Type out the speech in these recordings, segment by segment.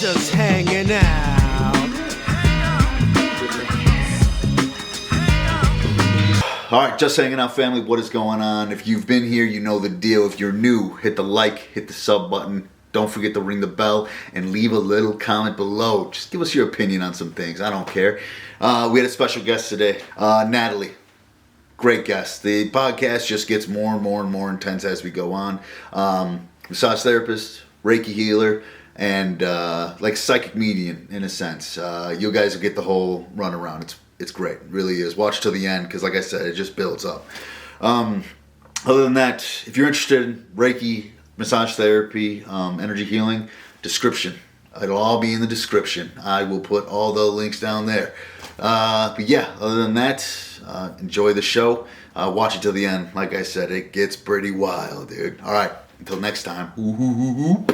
just hanging out. All right, just hanging out, family. What is going on? If you've been here, you know the deal. If you're new, hit the like, hit the sub button. Don't forget to ring the bell and leave a little comment below. Just give us your opinion on some things. I don't care. We had a special guest today, Natalie. Great guest. The podcast just gets more and more and more intense as we go on. Massage therapist, Reiki healer, and like psychic medium in a sense. You guys will get the whole runaround. It's great. It really is. Watch till the end because, like I said, it just builds up. Other than that, if you're interested in Reiki, massage therapy, energy healing, description. It'll all be in the description. I will put all the links down there. But yeah, other than that, enjoy the show. Watch it till the end. Like I said, it gets pretty wild, dude. All right, until next time. All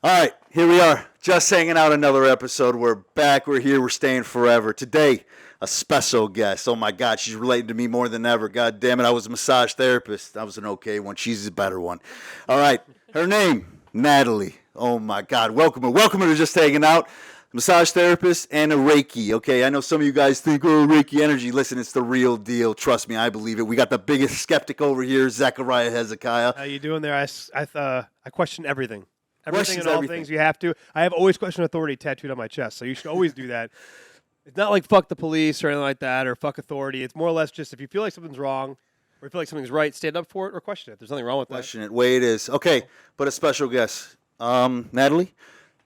right, here we are. Just hanging out another episode. We're back. We're here. We're staying forever. Today, a special guest. Oh my God, she's related to me more than ever. God damn it, I was a massage therapist. I was an okay one. She's a better one. All right, her name, Natalie. Oh my God, welcome her to Just Hanging Out. Massage therapist and a Reiki. Okay, I know some of you guys think, oh, Reiki energy. Listen, it's the real deal. Trust me, I believe it. We got the biggest skeptic over here, Zechariah Hezekiah. How you doing there? I question everything. Everything and all things you have to. I have always question authority tattooed on my chest, so you should always do that. It's not like fuck the police or anything like that or fuck authority. It's more or less just if you feel like something's wrong or you feel like something's right, stand up for it or question it. There's nothing wrong with that. Question it. Way it is. Okay, but a special guest. Natalie,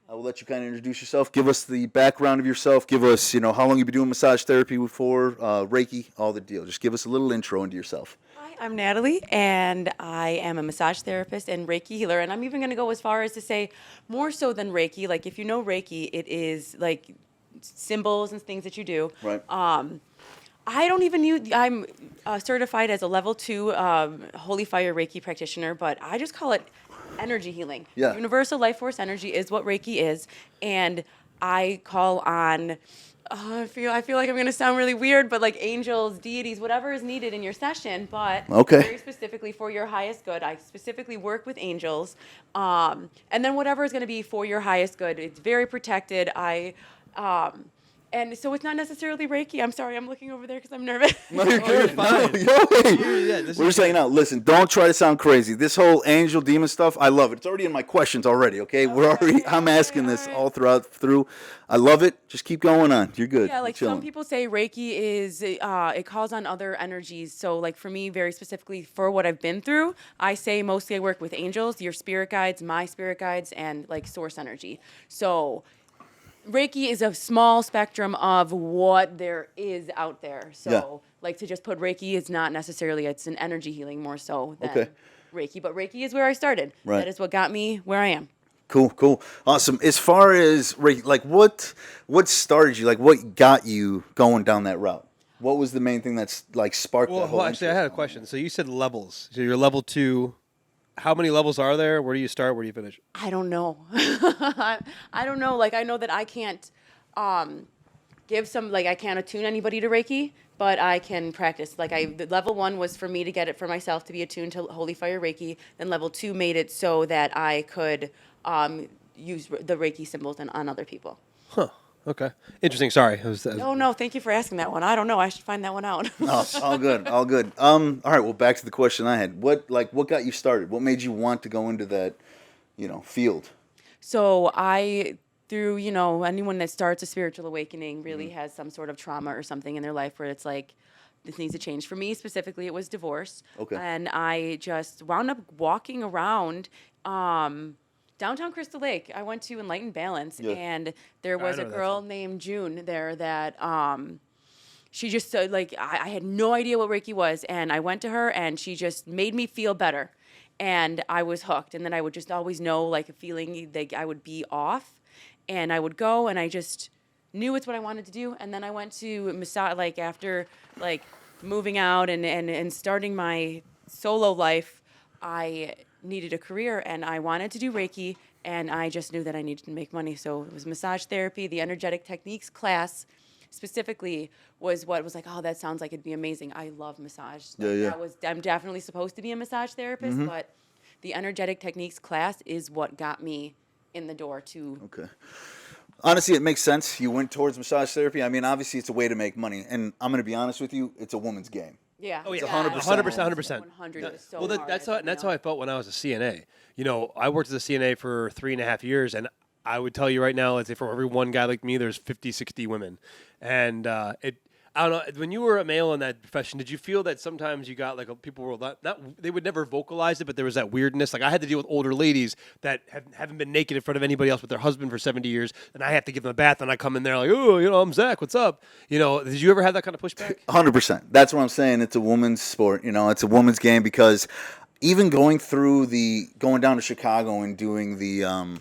I will let you kind of introduce yourself. Give us the background of yourself. Give us, how long you've been doing massage therapy for, Reiki, all the deal. Just give us a little intro into yourself. Hi, I'm Natalie, and I am a massage therapist and Reiki healer. And I'm even going to go as far as to say more so than Reiki. Like, if you know Reiki, it is like symbols and things that you do. Right. I don't even use, I'm certified as a level 2 Holy Fire Reiki practitioner, but I just call it energy healing. Yeah. Universal life force energy is what Reiki is. And I call on, I feel like I'm going to sound really weird, but like angels, deities, whatever is needed in your session, but very specifically for your highest good. I specifically work with angels. And then whatever is going to be for your highest good. It's very protected. And so it's not necessarily Reiki. I'm sorry, I'm looking over there because I'm nervous. No, you're good. We're just hanging out. Listen, don't try to sound crazy. This whole angel demon stuff, I love it. It's already in my questions already, okay? I'm asking this all through. I love it. Just keep going on. You're good. Yeah, like some people say Reiki is, it calls on other energies. So like for me, very specifically for what I've been through, I say mostly I work with angels, your spirit guides, my spirit guides, and like source energy. So Reiki is a small spectrum of what there is out there. So, like to just put Reiki is not necessarily, it's an energy healing more so than Reiki. But Reiki is where I started. Right. That is what got me where I am. Cool. Awesome. As far as Reiki, like what started you? Like what got you going down that route? What was the main thing that's like sparked that whole actually, I had a question. So you said levels. So you're level 2. How many levels are there? Where do you start? Where do you finish? I don't know. I don't know. Like, I know that I can't I can't attune anybody to Reiki, but I can practice. Like, the level 1 was for me to get it for myself to be attuned to Holy Fire Reiki. Then level 2 made it so that I could use the Reiki symbols on other people. Huh. Okay. Interesting. Sorry. No. Thank you for asking that one. I don't know. I should find that one out. Oh, all good. All right. Well, back to the question I had. What got you started? What made you want to go into that, field? So through, anyone that starts a spiritual awakening really has some sort of trauma or something in their life where it's like, this needs to change. For me specifically, it was divorce. Okay. And I just wound up walking around, downtown Crystal Lake. I went to Enlightened Balance, and there was a girl named June there that she just I had no idea what Reiki was, and I went to her, and she just made me feel better, and I was hooked. And then I would just always know like a feeling that I would be off, and I would go, and I just knew it's what I wanted to do. And then I went to massage after moving out and starting my solo life. I needed a career, and I wanted to do Reiki, and I just knew that I needed to make money. So it was massage therapy. The energetic techniques class specifically was what was like, oh, that sounds like it'd be amazing. I love massage. I'm definitely supposed to be a massage therapist, but the energetic techniques class is what got me in the door to. Okay. Honestly, it makes sense. You went towards massage therapy. I mean, obviously, it's a way to make money. And I'm going to be honest with you, it's a woman's game. Yeah. Oh, yeah. It's 100%. 100%. 100 is so Well, hard, that's how I felt when I was a CNA. You know, I worked as a CNA for 3.5 years, and I would tell you right now, let's say for every one guy like me, there's 50, 60 women. And I don't know, when you were a male in that profession, did you feel that sometimes you got like people were not they would never vocalize it, but there was that weirdness? Like I had to deal with older ladies that haven't been naked in front of anybody else with their husband for 70 years, and I have to give them a bath, and I come in there like, oh, you know, I'm Zach, what's up? You know, did you ever have that kind of pushback? 100%. That's what I'm saying. It's a woman's sport. You know, it's a woman's game because even going down to Chicago and doing the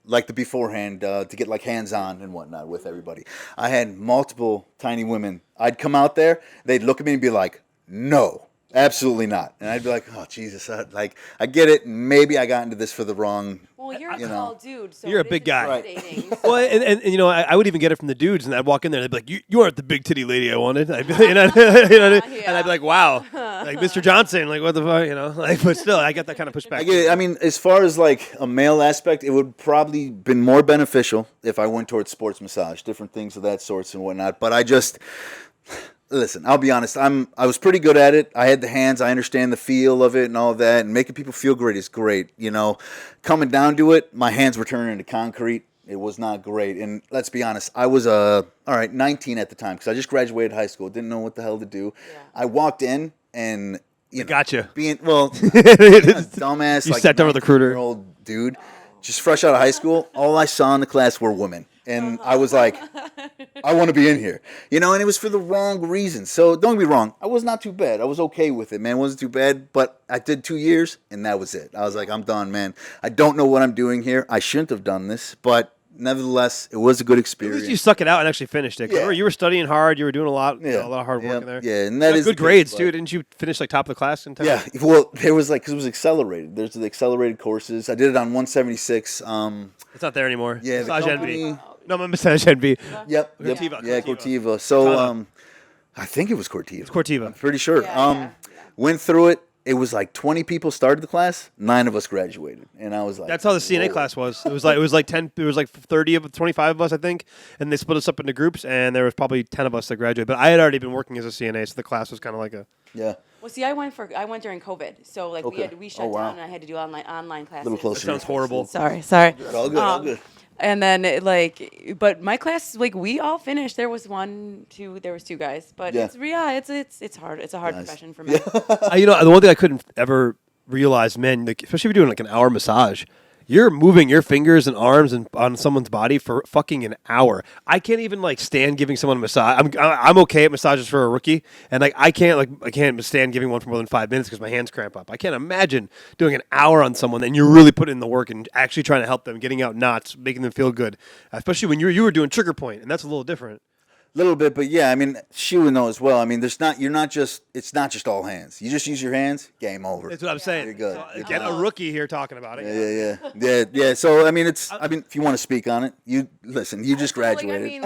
like the beforehand to get like hands-on and whatnot with everybody. I had multiple tiny women. I'd come out there, they'd look at me and be like, no, absolutely not. And I'd be like, oh, Jesus, I get it. Maybe I got into this for the wrong... Well, you're a tall dude, so you're a big guy. Right. Well, and you know, I would even get it from the dudes, and I'd walk in there, and they'd be like, you aren't the big titty lady I wanted. I'd be, and I'd be like, wow, like Mr. Johnson, like what the fuck, you know? Like, but still, I get that kind of pushback. I get it. I mean, as far as like a male aspect, it would probably been more beneficial if I went towards sports massage, different things of that sorts and whatnot. But I just... Listen, I'll be honest. I was pretty good at it. I had the hands. I understand the feel of it and all that. And making people feel great is great. You know, coming down to it, my hands were turning into concrete. It was not great. And let's be honest, I was 19 at the time because I just graduated high school. Didn't know what the hell to do. Yeah. I walked in and gotcha. Dumbass. You like sat down with a recruiter, old dude, just fresh out of high school. All I saw in the class were women. And I was like, I want to be in here. You know, and it was for the wrong reasons. So don't get me wrong. I was not too bad. I was okay with it, man. It wasn't too bad. But I did 2 years, and that was it. I was like, I'm done, man. I don't know what I'm doing here. I shouldn't have done this. But nevertheless, it was a good experience. At least you stuck it out and actually finished it. Yeah. You were studying hard. You were doing a lot of hard work in there. Yeah, and that is good grades too. Didn't you finish like top of the class in time? Yeah. Well, there was because it was accelerated. There's the accelerated courses. I did it on 176. It's not there anymore. Yeah, Massage the Envy. company. No, my Massage Envy. Yep. Cortiva. Yeah, Cortiva. So I think it was Cortiva. It's Cortiva. I'm pretty sure. Went through it. It was like 20 people started the class. 9 of us graduated, and I was like, "That's how the CNA class was." It was like 10. It was like 25 of us, I think, and they split us up into groups, and there was probably 10 of us that graduated. But I had already been working as a CNA, so the class was kind of like a Well, see, I went during COVID, so like we shut down, and I had to do online classes. A little closer. That sounds horrible. Sorry. All good. All good. And then but my class, like we all finished. There was 2 guys, but it's hard. It's a hard profession for me. You know, the one thing I couldn't ever realize, man, like, especially if you're doing like an hour massage, you're moving your fingers and arms and on someone's body for fucking an hour. I can't even like stand giving someone a massage. I'm okay at massages for a rookie, and like I can't stand giving one for more than 5 minutes because my hands cramp up. I can't imagine doing an hour on someone and you're really putting in the work and actually trying to help them, getting out knots, making them feel good. Especially when you were doing trigger point, and that's a little different. Little bit, but yeah, I mean, she would know as well. I mean, it's not just all hands. You just use your hands, game over. That's what I'm saying. You're good. So, again, a rookie here talking about it. Yeah. So I mean, if you want to speak on it, you just graduated.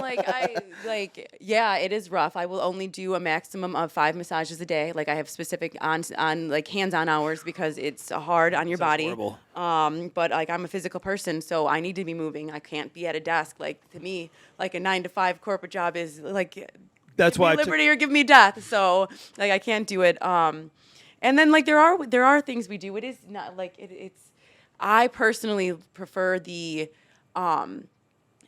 It is rough. I will only do a maximum of 5 massages a day. Like I have specific on like hands-on hours because it's hard on your body. Horrible. But like I'm a physical person, so I need to be moving. I can't be at a desk. Like to me, like a 9-to-5 corporate job is like that's why liberty or give me death. So like I can't do it. And then like there are things we do. It is not like it's. I personally prefer the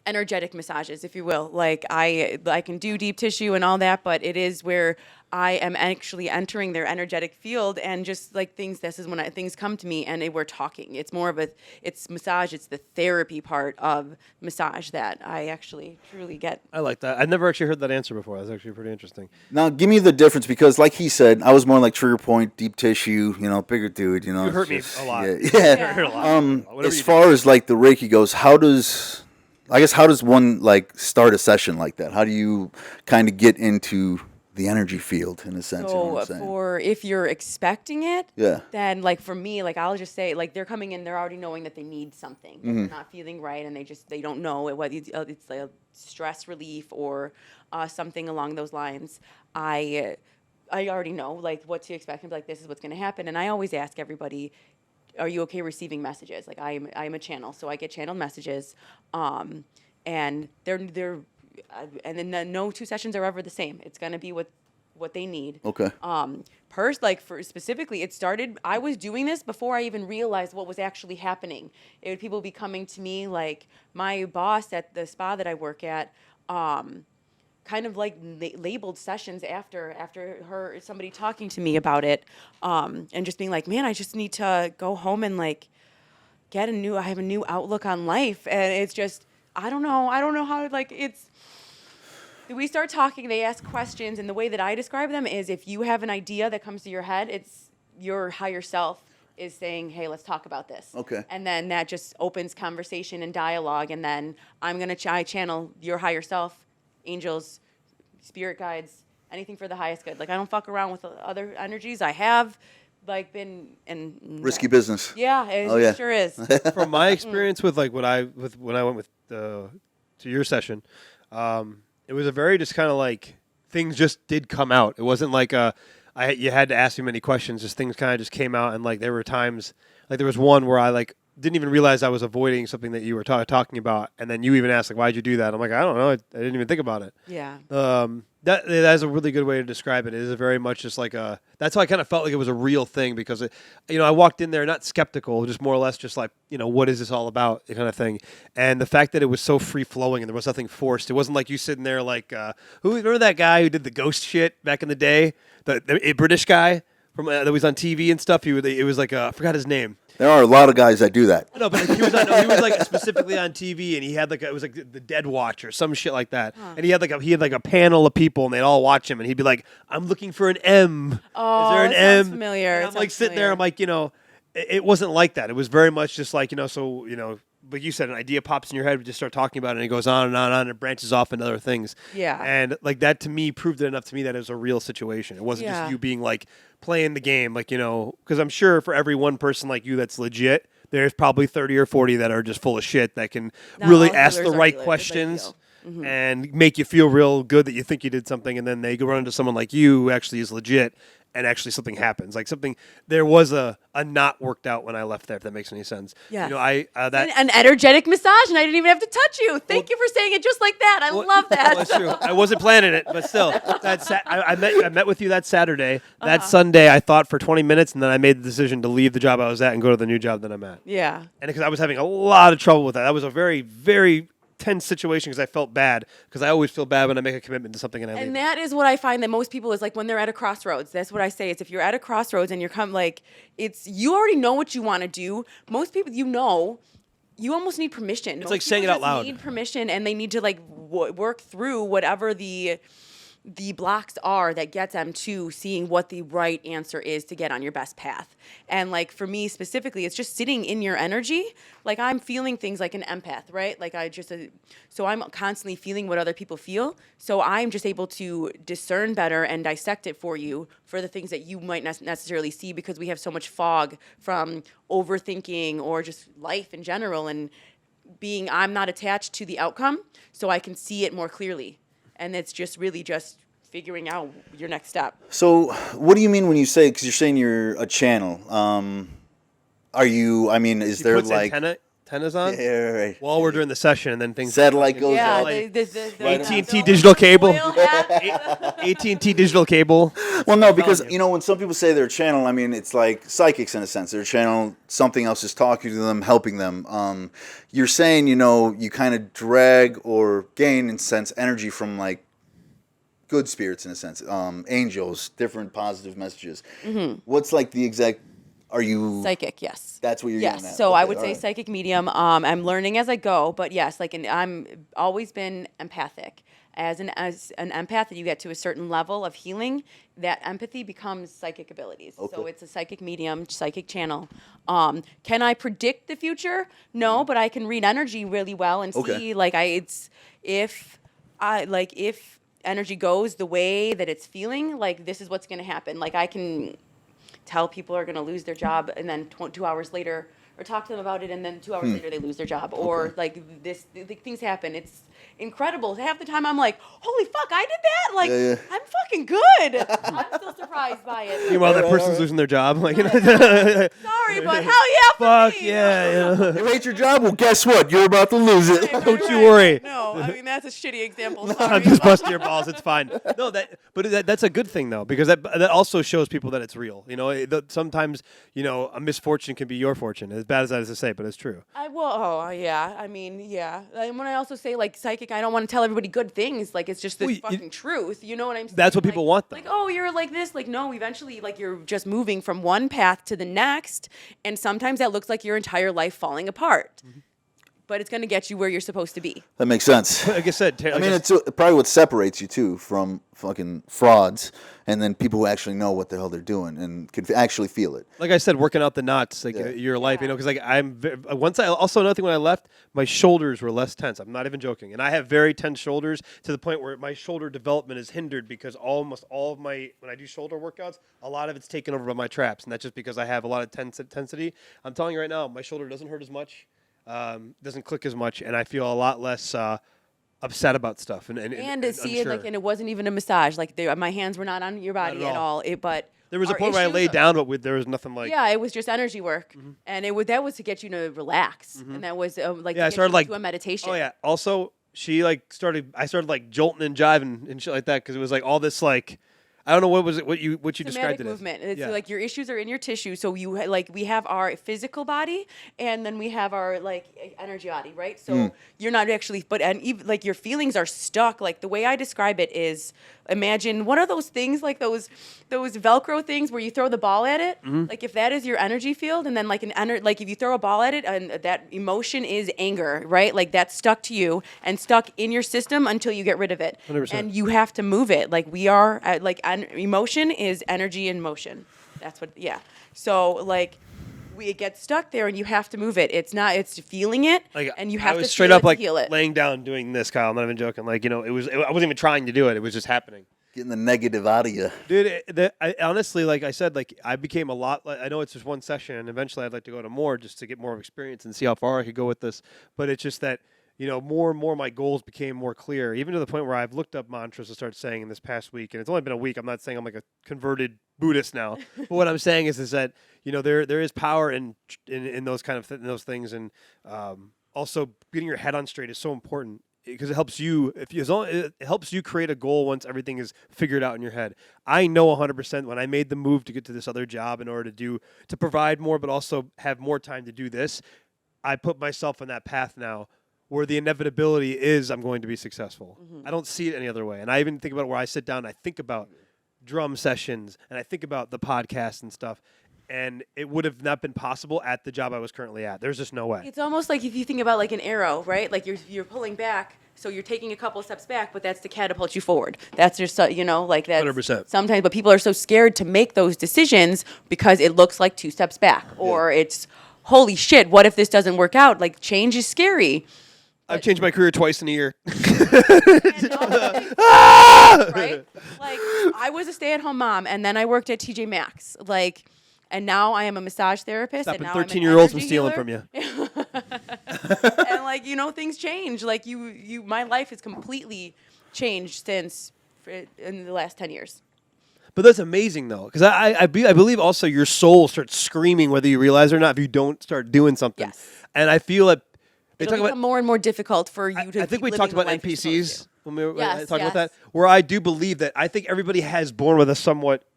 energetic massages, if you will. Like I can do deep tissue and all that, but it is where I am actually entering their energetic field and just like things. This is when things come to me and we're talking. It's more of it's massage. It's the therapy part of massage that I actually truly get. I like that. I've never actually heard that answer before. That's actually pretty interesting. Now, give me the difference because, like he said, I was more like trigger point, deep tissue. You know, bigger dude. You know, you hurt me a lot. Yeah. Hurt a lot. As far as like the Reiki goes, how does one like start a session like that? How do you kind of get into the energy field in a sense? So you know what I'm saying? for if you're expecting it, Yeah. then like for me, like I'll just say like they're coming in, they're already knowing that they need something. That they're not feeling right, and they don't know whether it's like a stress relief or something along those lines. I already know like what to expect and be like, this is what's going to happen. And I always ask everybody, are you okay receiving messages? Like I'm a channel, so I get channeled messages, and they're and then no two sessions are ever the same. It's gonna be what they need. Okay. For specifically, it started. I was doing this before I even realized what was actually happening. People be coming to me, like my boss at the spa that I work at. Kind of like labeled sessions after somebody talking to me about it, and just being like, man, I just need to go home and like I have a new outlook on life. And it's just, I don't know how, like, it's, we start talking, they ask questions, and the way that I describe them is, if you have an idea that comes to your head, it's your higher self is saying, hey, let's talk about this. Okay. And then that just opens conversation and dialogue, and then I'm going to channel your higher self, angels, spirit guides, anything for the highest good. Like, I don't fuck around with other energies. I have, like, been in Risky business. Yeah, it sure is. From my experience with like when I went with to your session, it was a very just kind of like things just did come out. It wasn't like you had to ask me many questions. Just things kind of just came out, and like there were times, like there was one where I like didn't even realize I was avoiding something that you were talking about, and then you even asked like, "Why'd you do that?" I'm like, "I don't know. I didn't even think about it." Yeah. That is a really good way to describe it. It is very much just like that's how I kind of felt like it was a real thing, because I walked in there not skeptical, just more or less just like, what is this all about, kind of thing. And the fact that it was so free flowing and there was nothing forced. It wasn't like you sitting there like remember that guy who did the ghost shit back in the day, the British guy from that was on TV and stuff. It was like I forgot his name. There are a lot of guys that do that. No, but like, he was like specifically on TV, and he had like it was like the Dead Watch or some shit like that. Huh. And he had like a panel of people, and they'd all watch him, and he'd be like, "I'm looking for an M. Oh, is there an that M?" Sounds familiar. And I'm like sitting there, I'm like, it wasn't like that. It was very much just like like you said, an idea pops in your head, we just start talking about it, and it goes on and on and on, and it branches off into other things. Yeah. And like that to me proved it enough to me that it was a real situation. It wasn't just you being like playing the game, like, because I'm sure for every one person like you that's legit, there's probably 30 or 40 that are just full of shit that can really ask the right questions and make you feel real good that you think you did something, and then they go run into someone like you who actually is legit, and actually something happens. Like there was a not worked out when I left there, if that makes any sense. Yeah. An energetic massage, and I didn't even have to touch you. Thank you for saying it just like that. I love that. That's true. I wasn't planning it, but still, I met with you that Saturday. That Sunday, I thought for 20 minutes, and then I made the decision to leave the job I was at and go to the new job that I'm at. Yeah. And because I was having a lot of trouble with that. That was a very, very tense situation, because I felt bad, because I always feel bad when I make a commitment to something and I leave. And that is what I find that most people is like when they're at a crossroads. That's what I say. It's if you're at a crossroads and you already know what you want to do. Most people, you almost need permission. It's most like saying it out loud. Need permission, and they need to like work through whatever the blocks are that gets them to seeing what the right answer is to get on your best path. And like for me specifically, it's just sitting in your energy. Like I'm feeling things like an empath, right? Like so I'm constantly feeling what other people feel. So I'm just able to discern better and dissect it for you for the things that you might not necessarily see, because we have so much fog from overthinking or just life in general, and I'm not attached to the outcome, so I can see it more clearly. And it's just really just figuring out your next step. So what do you mean when you say, because you're saying you're a channel, is there like... Antennas on? Yeah, right. While we're doing the session, and then things... Satellite goes out. AT&T digital cable. AT&T digital cable. Well, no, because, when some people say they're a channel, it's like psychics in a sense. They're a channel, something else is talking to them, helping them. You're saying, you kind of drag or gain, in a sense, energy from, like, good spirits, in a sense. Angels, different positive messages. Mm-hmm. What's, like, the exact... Are you... Psychic, yes. That's what you're getting at? Yes, so I would say psychic medium. I'm learning as I go, but yes, I'm always been empathic. As an empath, you get to a certain level of healing, that empathy becomes psychic abilities. Okay. So it's a psychic medium, psychic channel. Can I predict the future? No, but I can read energy really well and see, if energy goes the way that it's feeling, like this is what's going to happen. Like I can tell people are going to lose their job, and then 2 hours later or talk to them about it, and then 2 hours later they lose their job, or like things happen. It's incredible. Half the time I'm like, holy fuck, I did that. Like I'm fucking good. I'm still surprised by it. Meanwhile, that person's losing their job. Like, Sorry, but hell yeah, fuck me. yeah. You hate your job? Well, guess what? You're about to lose it. Right, Don't you worry. No, I mean that's a shitty example. I'm Sorry. just busting your balls. It's fine. No, that's a good thing though, because that also shows people that it's real. You know, sometimes a misfortune can be your fortune. As bad as that is to say, but it's true. Yeah. I mean, yeah. And when I also say like psychic, I don't want to tell everybody good things. Like it's just this fucking truth. You know what I'm saying? That's what people want, though. Like, oh, you're like this. Like, no, eventually, like you're just moving from one path to the next, and sometimes that looks like your entire life falling apart. Mm-hmm. But it's going to get you where you're supposed to be. That makes sense. Like I said, I mean, it's probably what separates you too from fucking frauds, and then people who actually know what the hell they're doing and can actually feel it. Like I said, working out the knots, like your life, because like also another thing when I left, my shoulders were less tense. I'm not even joking, and I have very tense shoulders to the point where my shoulder development is hindered because almost all of when I do shoulder workouts, a lot of it's taken over by my traps, and that's just because I have a lot of intensity. I'm telling you right now, my shoulder doesn't hurt as much. Doesn't click as much, and I feel a lot less upset about stuff. And to see it like, and it wasn't even a massage. Like my hands were not on your body at all. But there was a point where I laid down, but there was nothing like. Yeah, it was just energy work, and that was to get you to relax, and that was I started to a meditation. Oh yeah. Also, I started like jolting and jiving and shit like that because it was like all this like. I don't know what you described it as. Movement. It's like your issues are in your tissue. So we have our physical body, and then we have our like energy body, right? So you're not actually, even like your feelings are stuck. Like the way I describe it is, imagine what are those things like those Velcro things where you throw the ball at it. Like if that is your energy field, and then like like if you throw a ball at it, and that emotion is anger, right? Like that's stuck to you and stuck in your system until you get rid of it. 100%. And you have to move it. Like we are emotion is energy in motion. That's what, So like it gets stuck there and you have to move it. It's feeling it, like, and you have to straight up like feel it. Laying down doing this, Kyle. I'm not even joking. Like, I wasn't even trying to do it. It was just happening. Getting the negative out of you. Dude, I honestly, like I said, like I became a lot, I know it's just one session and eventually I'd like to go to more just to get more experience and see how far I could go with this. But it's just that, more and more my goals became more clear, even to the point where I've looked up mantras to start saying in this past week. And it's only been a week. I'm not saying I'm like a converted Buddhist now. But what I'm saying is that, there is power in those kind of in those things. And also getting your head on straight is so important because it helps you. It helps you create a goal once everything is figured out in your head. I know 100% when I made the move to get to this other job in order to provide more, but also have more time to do this, I put myself on that path now where the inevitability is I'm going to be successful. I don't see it any other way. And I even think about where I sit down and I think about drum sessions and I think about the podcast and stuff. And it would have not been possible at the job I was currently at. There's just no way. It's almost like if you think about like an arrow, right? Like you're pulling back, so you're taking a couple of steps back, but that's to catapult you forward. That's just, like that's 100%. Sometimes, but people are so scared to make those decisions because it looks like 2 steps back, or it's, holy shit, what if this doesn't work out? Like change is scary. I've changed my career twice in a year. Right? Like I was a stay-at-home mom, and then I worked at TJ Maxx. Like, and now I am a massage therapist. Stopping and now 13-year-olds from stealing from you. And like things change. Like my life has completely changed since in the last 10 years. But that's amazing, though, because I believe also your soul starts screaming whether you realize it or not if you don't start doing something. Yes. And I feel that it'll become more and more difficult for you to. I think we talked about NPCs when we were talking about that, where I do believe that I think everybody has born with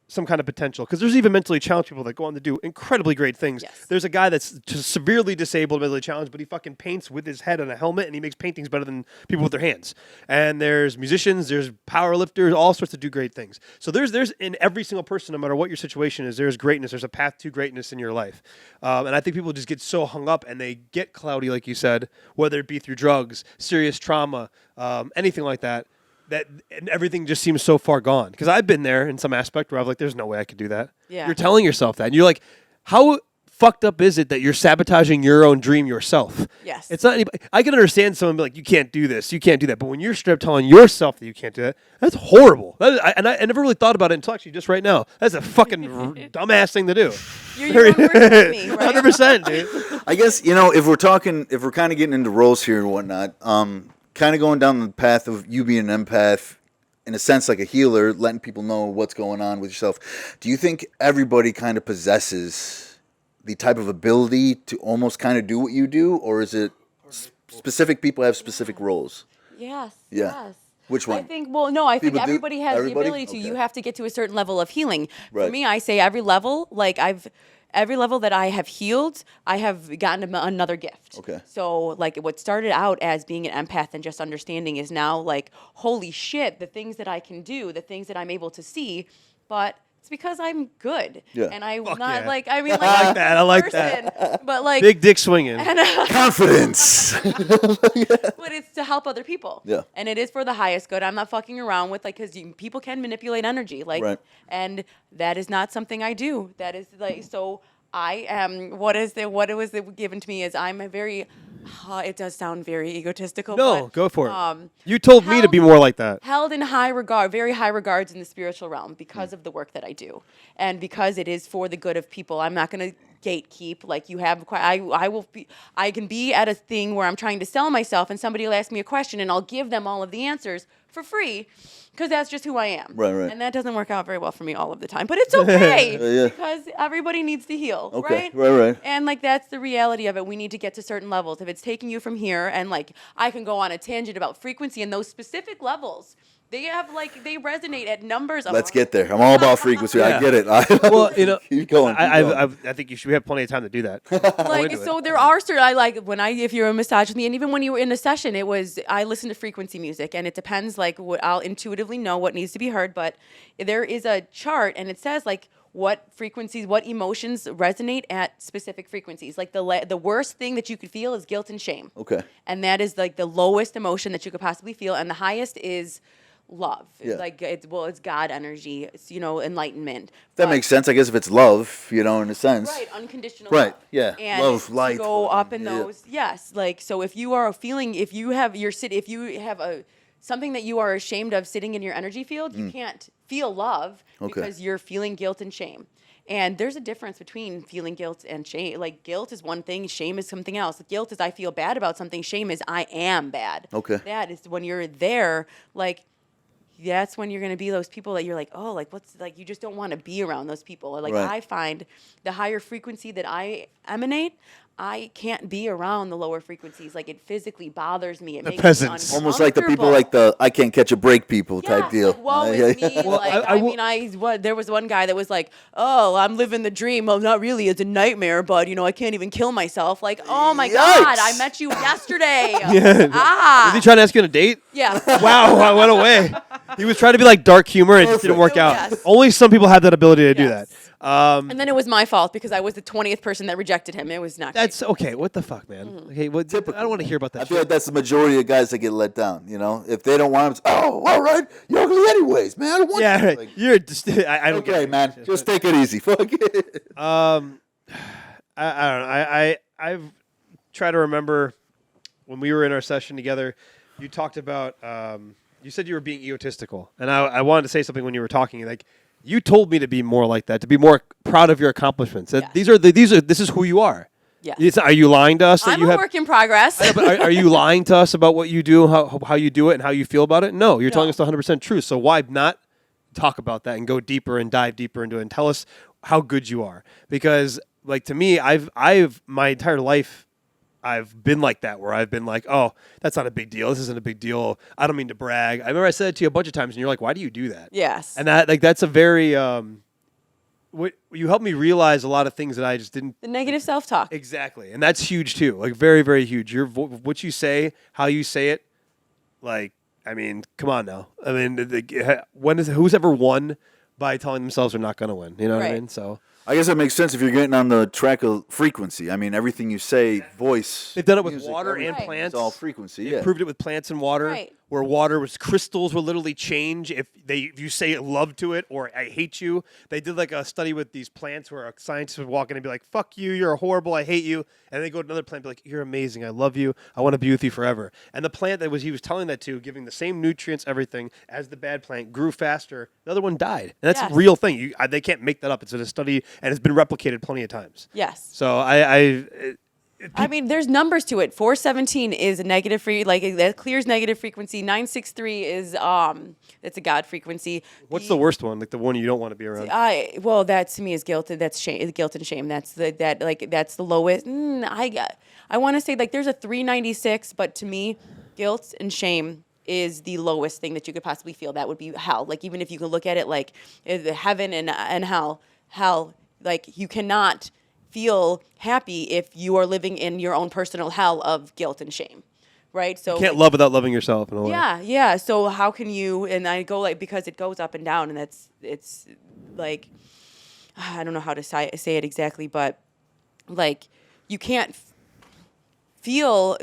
some kind of potential, because there's even mentally challenged people that go on to do incredibly great things. Yes. There's a guy that's just severely disabled, mentally challenged, but he fucking paints with his head on a helmet, and he makes paintings better than people with their hands. And there's musicians, there's power lifters, all sorts of do great things. So there's in every single person, no matter what your situation is, there's greatness. There's a path to greatness in your life. And I think people just get so hung up, and they get cloudy, like you said, whether it be through drugs, serious trauma, anything like that. And everything just seems so far gone. Because I've been there in some aspect where I'm like, there's no way I could do that. Yeah. You're telling yourself that. And you're like, how fucked up is it that you're sabotaging your own dream yourself? Yes. It's not anybody. I can understand someone be like, you can't do this, you can't do that. But when you're straight up telling yourself that you can't do that, that's horrible. I never really thought about it until actually just right now. That's a fucking dumbass thing to do. You're your own worst enemy, right? 100%, dude. I guess, if we're kind of getting into roles here and whatnot, kind of going down the path of you being an empath, in a sense, like a healer, letting people know what's going on with yourself. Do you think everybody kind of possesses the type of ability to almost kind of do what you do, or is it specific people have specific roles? Yes. Yeah. Yes. Which one? I think everybody has the ability to. Okay. You have to get to a certain level of healing. Right. For me, I say every level, every level that I have healed, I have gotten another gift. Okay. So, like, what started out as being an empath and just understanding is now, like, holy shit, the things that I can do, the things that I'm able to see, but it's because I'm good. Yeah. And I'm Fuck not, yeah. like, I mean, like, I like that. I like that. But, like, Big dick swinging. Confidence. but it's to help other people. Yeah. And it is for the highest good. I'm not fucking around with, like, because people can manipulate energy. Like, Right. and that is not something I do. That is, like, so I am, what was given to me is I'm a very, it does sound very egotistical. No, but, go for it. You told me to be more like that. Held in high regard, very high regards in the spiritual realm because of the work that I do. And because it is for the good of people. I'm not going to gatekeep like you have. I can be at a thing where I'm trying to sell myself and somebody will ask me a question and I'll give them all of the answers for free because that's just who I am. Right. And that doesn't work out very well for me all of the time, but it's okay Yeah. because everybody needs to heal. Okay. Right. Right. And like that's the reality of it. We need to get to certain levels. If it's taking you from here and like I can go on a tangent about frequency and those specific levels. They resonate at numbers. Let's get there. I'm all about frequency. I get it. Well, keep going. I think we have plenty of time to do that. Like so, there are certain. If you're a massage with me, and even when you were in a session, I listen to frequency music, and it depends. Like what I'll intuitively know what needs to be heard, but there is a chart, and it says like what frequencies, what emotions resonate at specific frequencies. Like the worst thing that you could feel is guilt and shame. Okay. And that is like the lowest emotion that you could possibly feel, and the highest is love. Yeah. It's God energy. It's enlightenment. That makes sense. I guess if it's love, in a sense. Right, unconditional Right, love. yeah. And Love, to light. go up in Yeah. those, yes. Like, so if you are feeling, if you have something that you are ashamed of sitting in your energy field, you can't feel love because you're feeling guilt and shame. And there's a difference between feeling guilt and shame. Like, guilt is one thing, shame is something else. Guilt is I feel bad about something, shame is I am bad. Okay. That is when you're there, like, that's when you're going to be those people that you're like, oh, like, what's, like, you just don't want to be around those people. Like, Right. I find the higher frequency that I emanate, I can't be around the lower frequencies. Like, it physically bothers me. It makes peasants. me Almost like the people uncomfortable. like I can't catch a break people type deal. Like, woe is me. Well, Like, there was one guy that was like, oh, I'm living the dream. Well, not really. It's a nightmare, but, I can't even kill myself. Like, oh, my God, I met you yesterday. Was he trying to ask you on a date? Yeah. Wow, I went away. He was trying to be like dark humor and it just didn't work out. Yes. Only some people have that ability to do Yes. that. And then it was my fault because I was the 20th person that rejected him. It was not That's okay. What the fuck, man? Okay, I don't want to hear about that. I feel like that's the majority of guys that get let down. If they don't want them, all right, you're ugly anyways, man. I don't want yeah, you. right. Like, You're just. I don't okay, get it. man. Just take it easy. Fuck it. I don't know. I've tried to remember when we were in our session together. You talked about. You said you were being egotistical, and I wanted to say something when you were talking. Like you told me to be more like that, to be more proud of your accomplishments. That Yes. This is who you are. Yes. Are you lying to us? That I'm you a have, work in progress. I know, but are you lying to us about what you do, how you do it, and how you feel about it? No, you're telling us the 100% truth. So why not talk about that and go deeper and dive deeper into it and tell us how good you are? Because, like, to me, I've my entire life, I've been like that, where I've been like, oh, that's not a big deal. This isn't a big deal. I don't mean to brag. I remember I said it to you a bunch of times, and you're like, why do you do that? Yes. And that's a very, you helped me realize a lot of things that I just didn't. The negative self-talk. Exactly. And that's huge too. Like very, very huge. What you say, how you say it, like, I mean, come on now. I mean, who's ever won by telling themselves they're not going to win? You know what I Right. mean? So I guess that makes sense if you're getting on the track of frequency. I mean, everything you say, voice. they've done it with music, water and everything, plants. It's all frequency. They Yeah. proved it with plants and water. Right. where water was crystals will literally change if you say love to it or I hate you. They did like a study with these plants where a scientist would walk in and be like, fuck you, you're horrible, I hate you. And they go to another plant and be like, you're amazing, I love you, I want to be with you forever. And the plant he was telling that to, giving the same nutrients, everything, as the bad plant, grew faster. The other one died. And that's a real thing. They can't make that up. It's a study, and it's been replicated plenty of times. Yes. So I mean, there's numbers to it. 417 is a negative that clears negative frequency. 963 is it's a God frequency. What's the worst one? Like the one you don't want to be around? Well, that to me is guilt. That's shame. Guilt and shame. That's the lowest. I want to say like there's a 396, but to me, guilt and shame is the lowest thing that you could possibly feel. That would be hell. Like even if you could look at it like heaven and hell, like you cannot feel happy if you are living in your own personal hell of guilt and shame, right? So you can't love without loving yourself in a way. Yeah. So how can you? And I go like because it goes up and down, and it's like I don't know how to say it exactly, but like you can't feel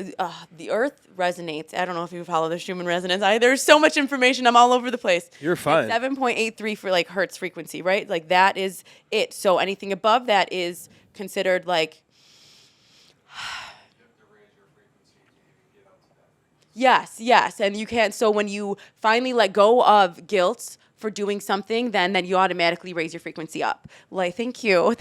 the earth resonates. I don't know if you follow the Schumann resonance. There's so much information. I'm all over the place. You're fine. 7.83 for like hertz frequency, right? Like that is it. So anything above that is considered like yes, and you can't. So when you finally let go of guilt for doing something, then you automatically raise your frequency up. Like, thank you.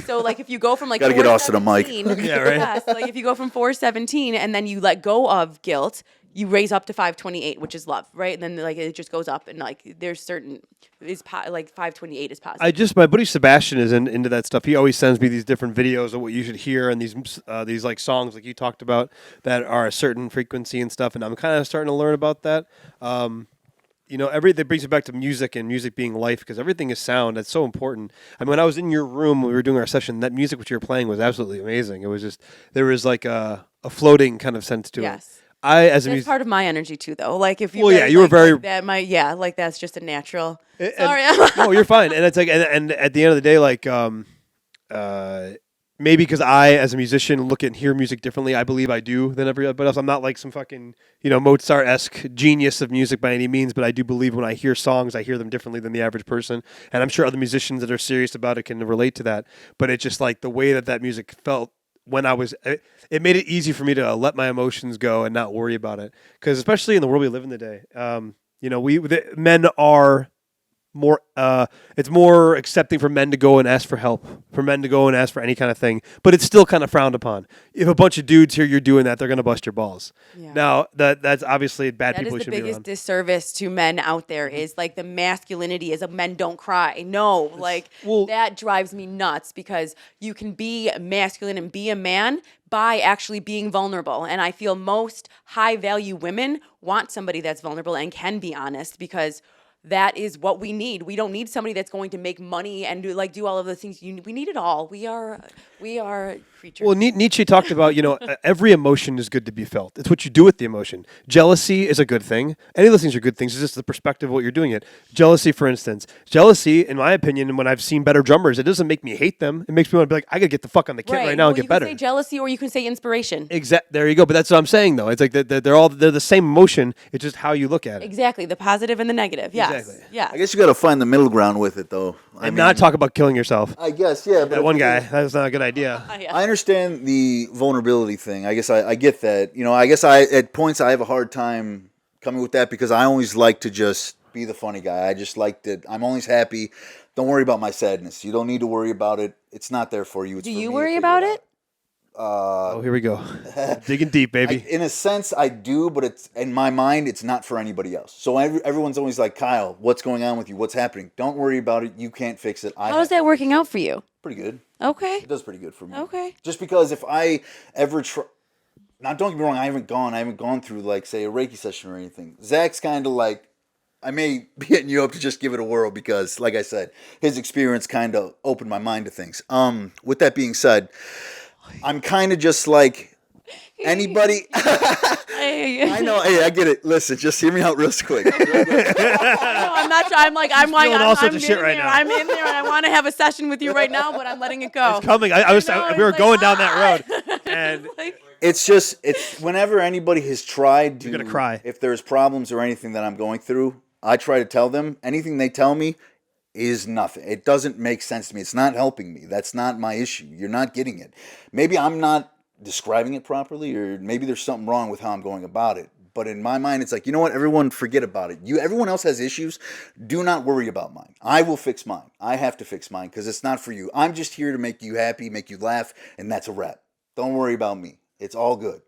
So like if you go from like gotta get Austin a mic. Yeah, right. Yes, like if you go from 417 and then you let go of guilt, you raise up to 528, which is love, right? And then like it just goes up, and like there's certain like 528 is positive. My buddy Sebastian is into that stuff. He always sends me these different videos of what you should hear and these like songs like you talked about that are a certain frequency and stuff. And I'm kind of starting to learn about that. That brings me back to music and music being life because everything is sound. That's so important. I mean, when I was in your room when we were doing our session, that music which you were playing was absolutely amazing. It was just there was like a floating kind of sense to it. Yes. That's part of my energy too, though. Like if you, you were very that. Like that's just a natural. Sorry, no, you're fine. And it's like, and at the end of the day, like, maybe because I, as a musician, look and hear music differently. I believe I do than everybody else. I'm not like some fucking Mozart-esque genius of music by any means, but I do believe when I hear songs, I hear them differently than the average person. And I'm sure other musicians that are serious about it can relate to that. But it's just like the way that music felt. When it made it easy for me to let my emotions go and not worry about it. Because especially in the world we live in today, men are more. It's more accepting for men to go and ask for help, for men to go and ask for any kind of thing. But it's still kind of frowned upon. If a bunch of dudes hear you're doing that, they're going to bust your balls. Yeah. Now that's obviously bad people. That is the biggest disservice to men out there is like the masculinity is men don't cry. No, that drives me nuts because you can be masculine and be a man by actually being vulnerable. And I feel most high value women want somebody that's vulnerable and can be honest because that is what we need. We don't need somebody that's going to make money and do all of the things. We need it all. We are creatures. Well, Nietzsche talked about, every emotion is good to be felt. It's what you do with the emotion. Jealousy is a good thing. Any of those things are good things. It's just the perspective of what you're doing it. Jealousy, for instance. Jealousy, in my opinion, and when I've seen better drummers, it doesn't make me hate them. It makes me want to be like, I got to get the fuck on the kit right now and get better. You can say jealousy or you can say inspiration. There you go. But that's what I'm saying, though. It's like they're the same emotion. It's just how you look at it. Exactly. The positive and the negative. Yes. Exactly. Yeah. I guess you got to find the middle ground with it, though. Not talk about killing yourself. I guess, yeah. But that one guy, that's not a good idea. Yeah. I understand the vulnerability thing. I guess I get that. I guess at points I have a hard time coming with that because I always like to just be the funny guy. I just like that. I'm always happy. Don't worry about my sadness. You don't need to worry about it. It's not there for you. It's Do for you me worry about it? Here we go. Digging deep, baby. In a sense, I do, but it's in my mind, it's not for anybody else. So everyone's always like, Kyle, what's going on with you? What's happening? Don't worry about it. You can't fix it. How's that working out for you? Pretty good. Okay. It does pretty good for me. Okay. Just because if I ever try... Now, don't get me wrong, I haven't gone through, like, say, a Reiki session or anything. Zach's kind of like... I may be hitting you up to just give it a whirl because, like I said, his experience kind of opened my mind to things. With that being said... I'm kind of just like anybody. I know. Hey, I get it. Listen, just hear me out real quick. No, I'm not trying. I'm all sorts of shit right now. I'm in there and I want to have a session with you right now, but I'm letting it go. It's coming. We were going down that road, and It's just, it's whenever anybody has tried to, You're gonna cry. if there's problems or anything that I'm going through, I try to tell them anything they tell me is nothing. It doesn't make sense to me. It's not helping me. That's not my issue. You're not getting it. Maybe I'm not describing it properly, or maybe there's something wrong with how I'm going about it. But in my mind, it's like, you know what? Everyone forget about it. Everyone else has issues. Do not worry about mine. I will fix mine. I have to fix mine because it's not for you. I'm just here to make you happy, make you laugh, and that's a wrap. Don't worry about me. It's all good.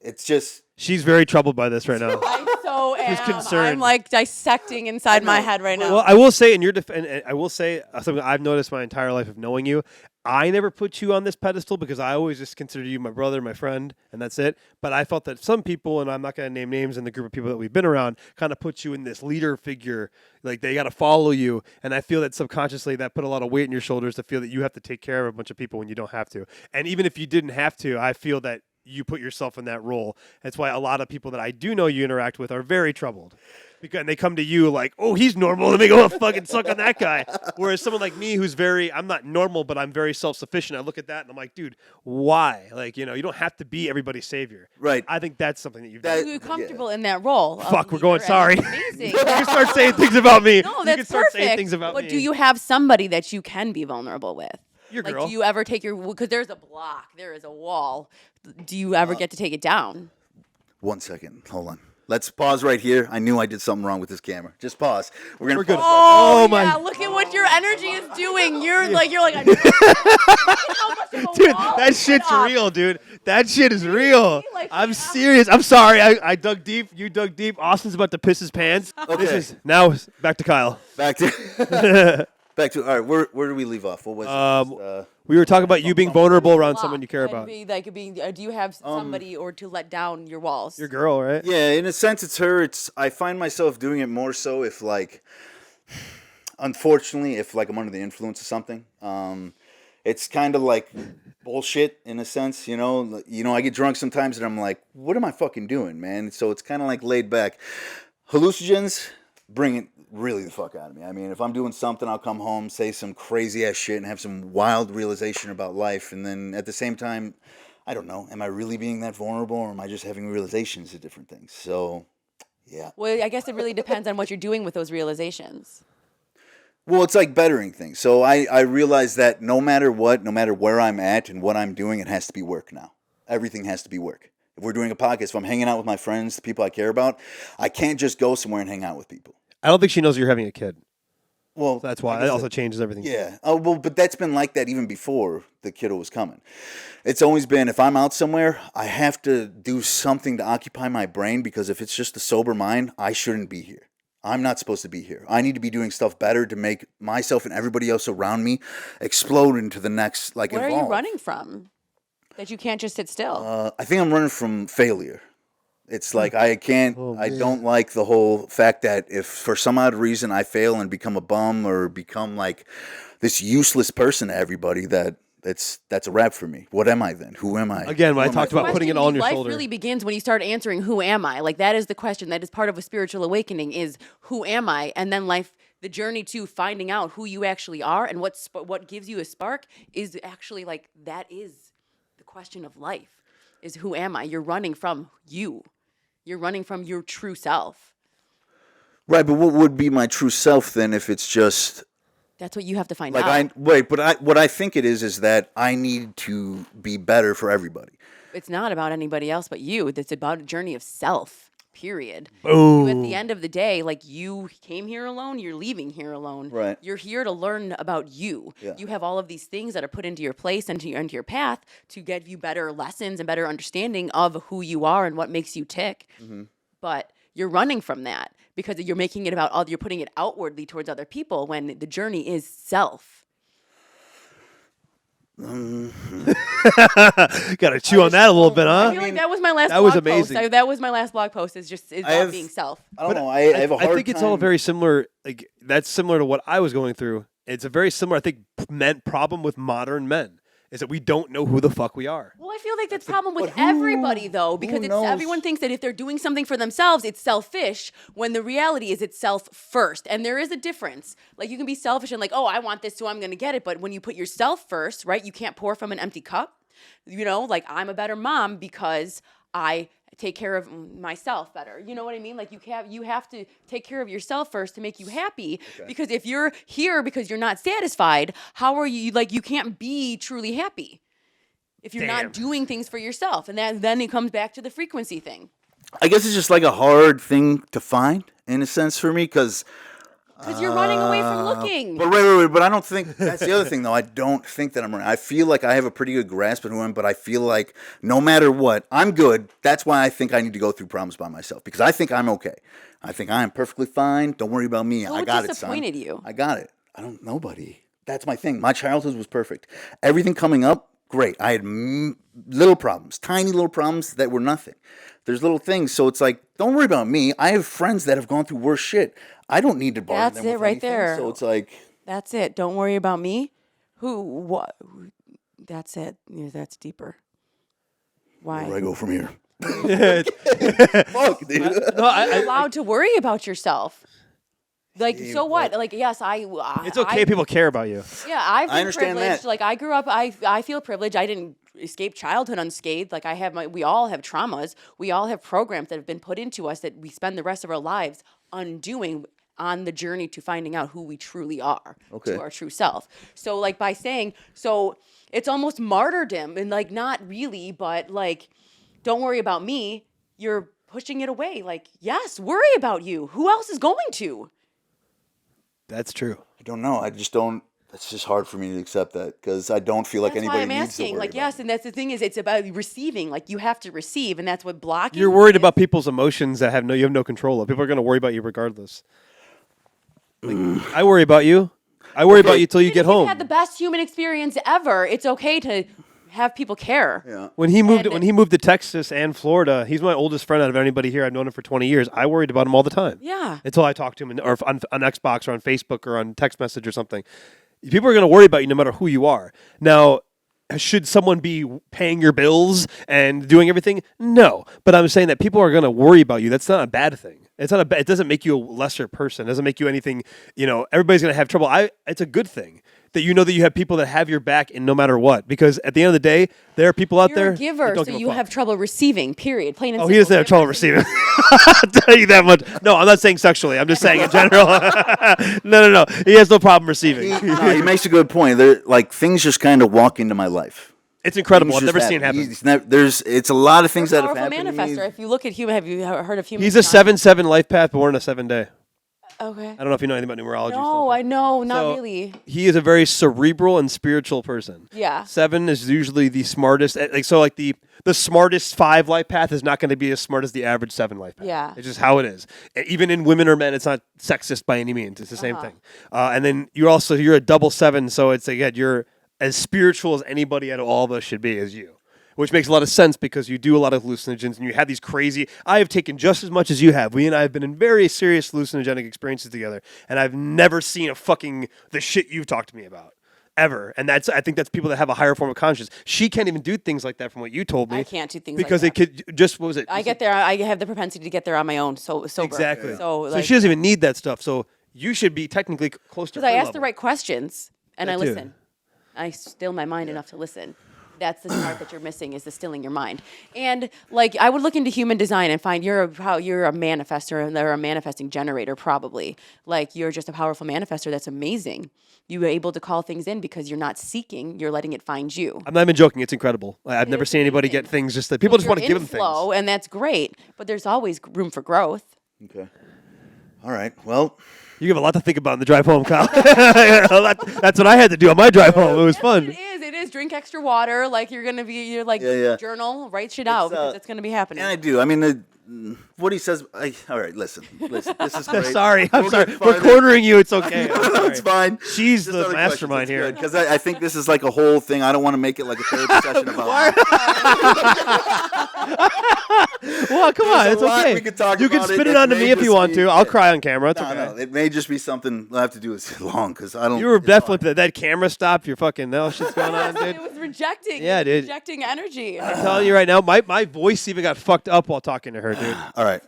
It's just... She's very troubled by this right now. I so am. concerned. I'm like dissecting inside my head right now. Well, I will say in your defense, I will say something I've noticed my entire life of knowing you. I never put you on this pedestal because I always just considered you my brother, my friend, and that's it. But I felt that some people, and I'm not going to name names in the group of people that we've been around, kind of put you in this leader figure. Like they got to follow you. And I feel that subconsciously that put a lot of weight on your shoulders to feel that you have to take care of a bunch of people when you don't have to. And even if you didn't have to, I feel that you put yourself in that role. That's why a lot of people that I do know you interact with are very troubled. Because they come to you like, oh, he's normal. Let me go fucking suck on that guy. Whereas someone like me who's I'm not normal, but I'm very self-sufficient. I look at that and I'm like, dude, why? Like, you don't have to be everybody's savior. Right. I think that's something that you've done. You're comfortable in that role. Fuck, we're going, sorry. Amazing. You can start saying things about me. No, You that's can start perfect. saying things about but me. do you have somebody that you can be vulnerable with? Your like, girl. do you ever take because there's a block, there is a wall. Do you ever get to take it down? 1 second. Hold on. Let's pause right here. I knew I did something wrong with this camera. Just pause. We're We're good. pause. Oh, my. Yeah, look at what your energy is doing. You're like, I know. How much of a Dude, wall that is shit's put up. real, dude. That shit is real. Like, I'm yeah. serious. I'm sorry. I dug deep. You dug deep. Austin's about to piss his pants. Okay. Now back to Kyle. Back to all right. Where do we leave off? What was We were talking about you being vulnerable around Block. someone you care about. Do you have somebody or to let down your walls? Your girl, right? Yeah, in a sense, it's her. I find myself doing it more so if unfortunately, if I'm under the influence of something. It's kind of like bullshit in a sense, I get drunk sometimes and I'm like, what am I fucking doing, man? So it's kind of like laid back. Hallucinogens bring it really the fuck out of me. I mean, if I'm doing something, I'll come home, say some crazy ass shit and have some wild realization about life. And then at the same time, I don't know, am I really being that vulnerable or am I just having realizations of different things? So, yeah. Well, I guess it really depends on what you're doing with those realizations. Well, it's like bettering things. So I realize that no matter what, no matter where I'm at and what I'm doing, it has to be work now. Everything has to be work. If we're doing a podcast, if I'm hanging out with my friends, the people I care about, I can't just go somewhere and hang out with people. I don't think she knows you're having a kid. Well, So that's why. It also changes everything. Yeah. Oh, well, but that's been like that even before the kiddo was coming. It's always been, if I'm out somewhere, I have to do something to occupy my brain because if it's just a sober mind, I shouldn't be here. I'm not supposed to be here. I need to be doing stuff better to make myself and everybody else around me explode into the next, What evolve. are you running from? That you can't just sit still? I think I'm running from failure. It's like I don't like the whole fact that if for some odd reason I fail and become a bum or become like this useless person to everybody, that's a wrap for me. What am I then? Who am I? Again, when I talked about putting it all on your life shoulder. really begins when you start answering, who am I? Like, that is the question. That is part of a spiritual awakening is, who am I? And then the journey to finding out who you actually are and what gives you a spark is actually that is the question of life, is who am I? You're running from you. You're running from your true self. Right, but what would be my true self then if it's just... That's what you have to find out. What I think it is that I need to be better for everybody. It's not about anybody else but you. It's about a journey of self, period. Boom. You, at the end of the day, you came here alone, you're leaving here alone. Right. You're here to learn about you. Yeah. You have all of these things that are put into your place and into your path to give you better lessons and better understanding of who you are and what makes you tick. Mm-hmm. But you're running from that because you're making it about you're putting it outwardly towards other people when the journey is self. Got to chew on that a little bit, huh? I feel like that was my last that was blog amazing. post. That was my last blog post is about being self. I don't know. I have a hard I think it's all time- very similar. Like that's similar to what I was going through. It's a very similar, I think, problem with modern men is that we don't know who the fuck we are. Well, I feel like that's a problem with everybody, though, because everyone thinks that if they're doing something for themselves, it's selfish, when the reality is it's self first. And there is a difference. Like, you can be selfish and I want this, so I'm going to get it. But when you put yourself first, right, you can't pour from an empty cup. Like I'm a better mom because I take care of myself better. You know what I mean? Like you have to take care of yourself first to make you happy. Okay. Because if you're here because you're not satisfied, how are you, like, you can't be truly happy if you're not doing things for yourself. And then it comes back to the frequency thing. I guess it's just like a hard thing to find in a sense for me because you're running away from looking. But wait, but I don't think that's the other thing though. I don't think that I'm running. I feel like I have a pretty good grasp of who I am, but I feel like no matter what, I'm good. That's why I think I need to go through problems by myself because I think I'm okay. I think I am perfectly fine. Don't worry about me. I got it, son. What disappointed you? I got it. I don't. Nobody. That's my thing. My childhood was perfect. Everything coming up, great. I had little problems, tiny little problems that were nothing. There's little things, so it's like, don't worry about me. I have friends that have gone through worse shit. I don't need to bother them with anything. That's it right there. So it's like... That's it. Don't worry about me. What? That's it. Yeah, that's deeper. Why? Where do I go from here? Fuck, dude. You're allowed to worry about yourself. Like, so what? Like, yes, it's okay. People care about you. Yeah, I understand privileged. that. Like, I grew up. I feel privileged. I didn't escape childhood unscathed. Like, we all have traumas. We all have programs that have been put into us that we spend the rest of our lives undoing on the journey to finding out who we truly are, to our true self. So, like, by saying, so it's almost martyrdom, and like, not really, but like, don't worry about me. You're pushing it away. Like, yes, worry about you. Who else is going to? That's true. I don't know. I just don't. It's just hard for me to accept that because I don't feel like anybody needs to worry like, yes, and that's the thing is, it's about receiving. Like, you have to receive, and that's what blocking. You're worried about people's emotions that you have no control of. People are going to worry about you regardless. Like, I worry about you. I worry about you till you get home. You've had the best human experience ever. It's okay to have people care. Yeah. When he moved to Texas and Florida, he's my oldest friend out of anybody here. I've known him for 20 years. I worried about him all the time. Yeah. Until I talked to him or on Xbox or on Facebook or on text message or something. People are going to worry about you no matter who you are. Now, should someone be paying your bills and doing everything? No. But I'm saying that people are going to worry about you. That's not a bad thing. It doesn't make you a lesser person. It doesn't make you anything, everybody's going to have trouble. It's a good thing that you know that you have people that have your back in no matter what. Because at the end of the day, there are people out there. You're a giver, so you have trouble receiving, period. Plain and simple. He doesn't have trouble receiving. I'll tell you that much. No, I'm not saying sexually. I'm just saying in general. No. He has no problem receiving. He makes a good point. Things just kind of walk into my life. It's incredible. I've never seen it happen. It's a lot of things that have happened. Manifestor. If you look at human, have you heard of human? He's a 7/7 life path, but we're in a 7-day. Okay. I don't know if you know anything about numerology. No, I know, not really. He is a very cerebral and spiritual person. Yeah. 7 is usually the smartest. The smartest 5 life path is not going to be as smart as the average 7 life path. Yeah. It's just how it is. Even in women or men, it's not sexist by any means. It's the same thing. And then you're a double 7, so it's you're as spiritual as anybody out of all of us should be as you. Which makes a lot of sense because you do a lot of hallucinogens and you have these crazy... I have taken just as much as you have. We and I have been in very serious hallucinogenic experiences together, and I've never seen the shit you've talked to me about. Ever. And I think that's people that have a higher form of consciousness. She can't even do things like that from what you told me. I can't do things because like that. Because it could... Just, what was it? I get there. I have the propensity to get there on my own, sober. Exactly. Yeah. So she doesn't even need that stuff. So you should be technically close to her Because I ask level. the right questions, and I listen. Too. I still my mind enough to listen. That's the part that you're missing is the stilling your mind. And like I would look into human design and find you're a manifestor and they're a manifesting generator probably. Like you're just a powerful manifestor that's amazing. You are able to call things in because you're not seeking, you're letting it find you. I'm not even joking, it's incredible. I've never seen anybody get things just that people just want to give them flow, things. And that's great, but there's always room for growth. Okay. All right. Well, you have a lot to think about on the drive home, Kyle. That's what I had to do on my drive home. It was fun. It is. Drink extra water. Like journal, write shit out because it's going to be happening. And I do. I mean, what he says. All right, listen. This is great. I'm sorry. We're cornering you. It's okay. It's fine. She's the mastermind here. Because I think this is like a whole thing. I don't want to make it like a therapy session about. Well, come on. It's okay. You can spit it onto me if you want to. I'll cry on camera. It's okay. No, it may just be something we'll have to do is long because I don't. You were definitely that camera stopped. You're fucking no shit's going on, dude. It was rejecting. Yeah, dude. Rejecting energy. I'm telling you right now, my voice even got fucked up while talking to her, dude. All right.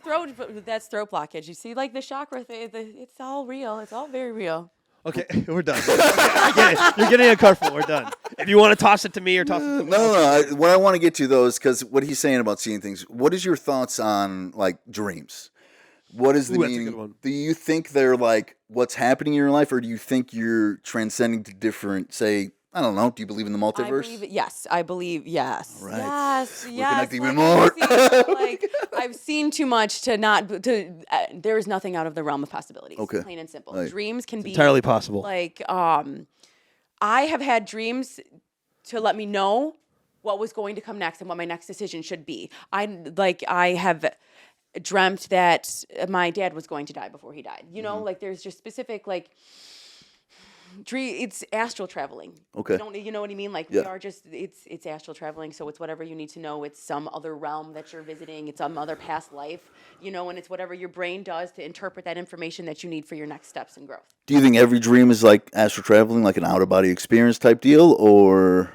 That's throat blockage. You see, like the chakra thing. It's all real. It's all very real. Okay, we're done. Okay, I get it. You're getting a cardful. We're done. If you want to toss it to me or toss it to No. What I want to get to though is because what he's saying about seeing things. What is your thoughts on like dreams? What is the That's a meaning? good one. Do you think they're like what's happening in your life, or do you think you're transcending to different? Say, I don't know. Do you believe in the multiverse? Yes, I believe. Yes, Right. yes, We're yes. connecting even I've more. I've seen too much to not to. There is nothing out of the realm of possibilities. Okay. Plain and simple. Right. Dreams can be Entirely possible. like I have had dreams to let me know what was going to come next and what my next decision should be. I have dreamt that my dad was going to die before he died. You know, like there's just specific like it's astral traveling. Okay. You know what I mean? Like Yeah. we are just it's astral traveling, so it's whatever you need to know. It's some other realm that you're visiting. It's some other past life, you know, and it's whatever your brain does to interpret that information that you need for your next steps and growth. Do you think every dream is like astral traveling, like an out of body experience type deal, or?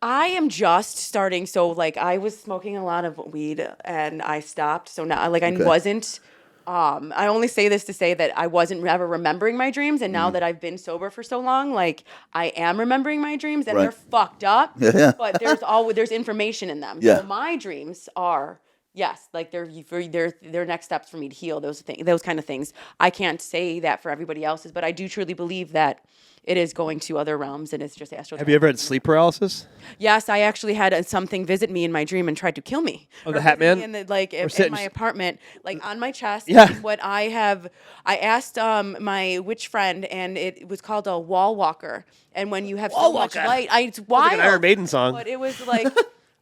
I am just starting. So like I was smoking a lot of weed and I stopped. So now like I wasn't. I only say this to say that I wasn't ever remembering my dreams, and now that I've been sober for so long, like I am remembering my dreams, and Right. they're fucked up. Yeah. But there's information in them. Yeah. So my dreams are like they're next steps for me to heal those kind of things. I can't say that for everybody else's, but I do truly believe that it is going to other realms, and it's just astral. Have you ever had sleep paralysis? Yes, I actually had something visit me in my dream and tried to kill me. Oh, the Hat Man? In sitting- my apartment, like on my chest. Yeah. What I asked my witch friend, and it was called a wall walker. And when you have so much walker. light, it's wild. Like an Iron Maiden song. But it was like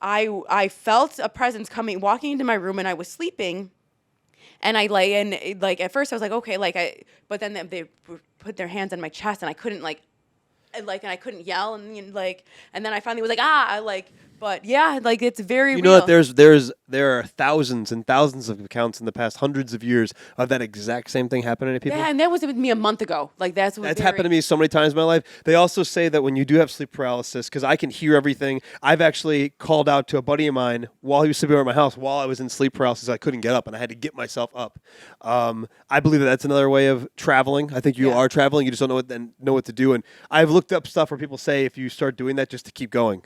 I felt a presence walking into my room, and I was sleeping. And I lay in, like, at first I was like, okay, but then they put their hands on my chest, and I couldn't, and I couldn't yell, and then I finally was like, but yeah, like, it's very You real. know that there are thousands and thousands of accounts in the past hundreds of years of that exact same thing happening to people. Yeah, and that was with me a month ago. Like, that's Happened to me so many times in my life. They also say that when you do have sleep paralysis, because I can hear everything, I've actually called out to a buddy of mine while he was sleeping over at my house while I was in sleep paralysis. I couldn't get up, and I had to get myself up. I believe that's another way of traveling. I think you are traveling. You just don't know what to do. And I've looked up stuff where people say if you start doing that, just to keep going.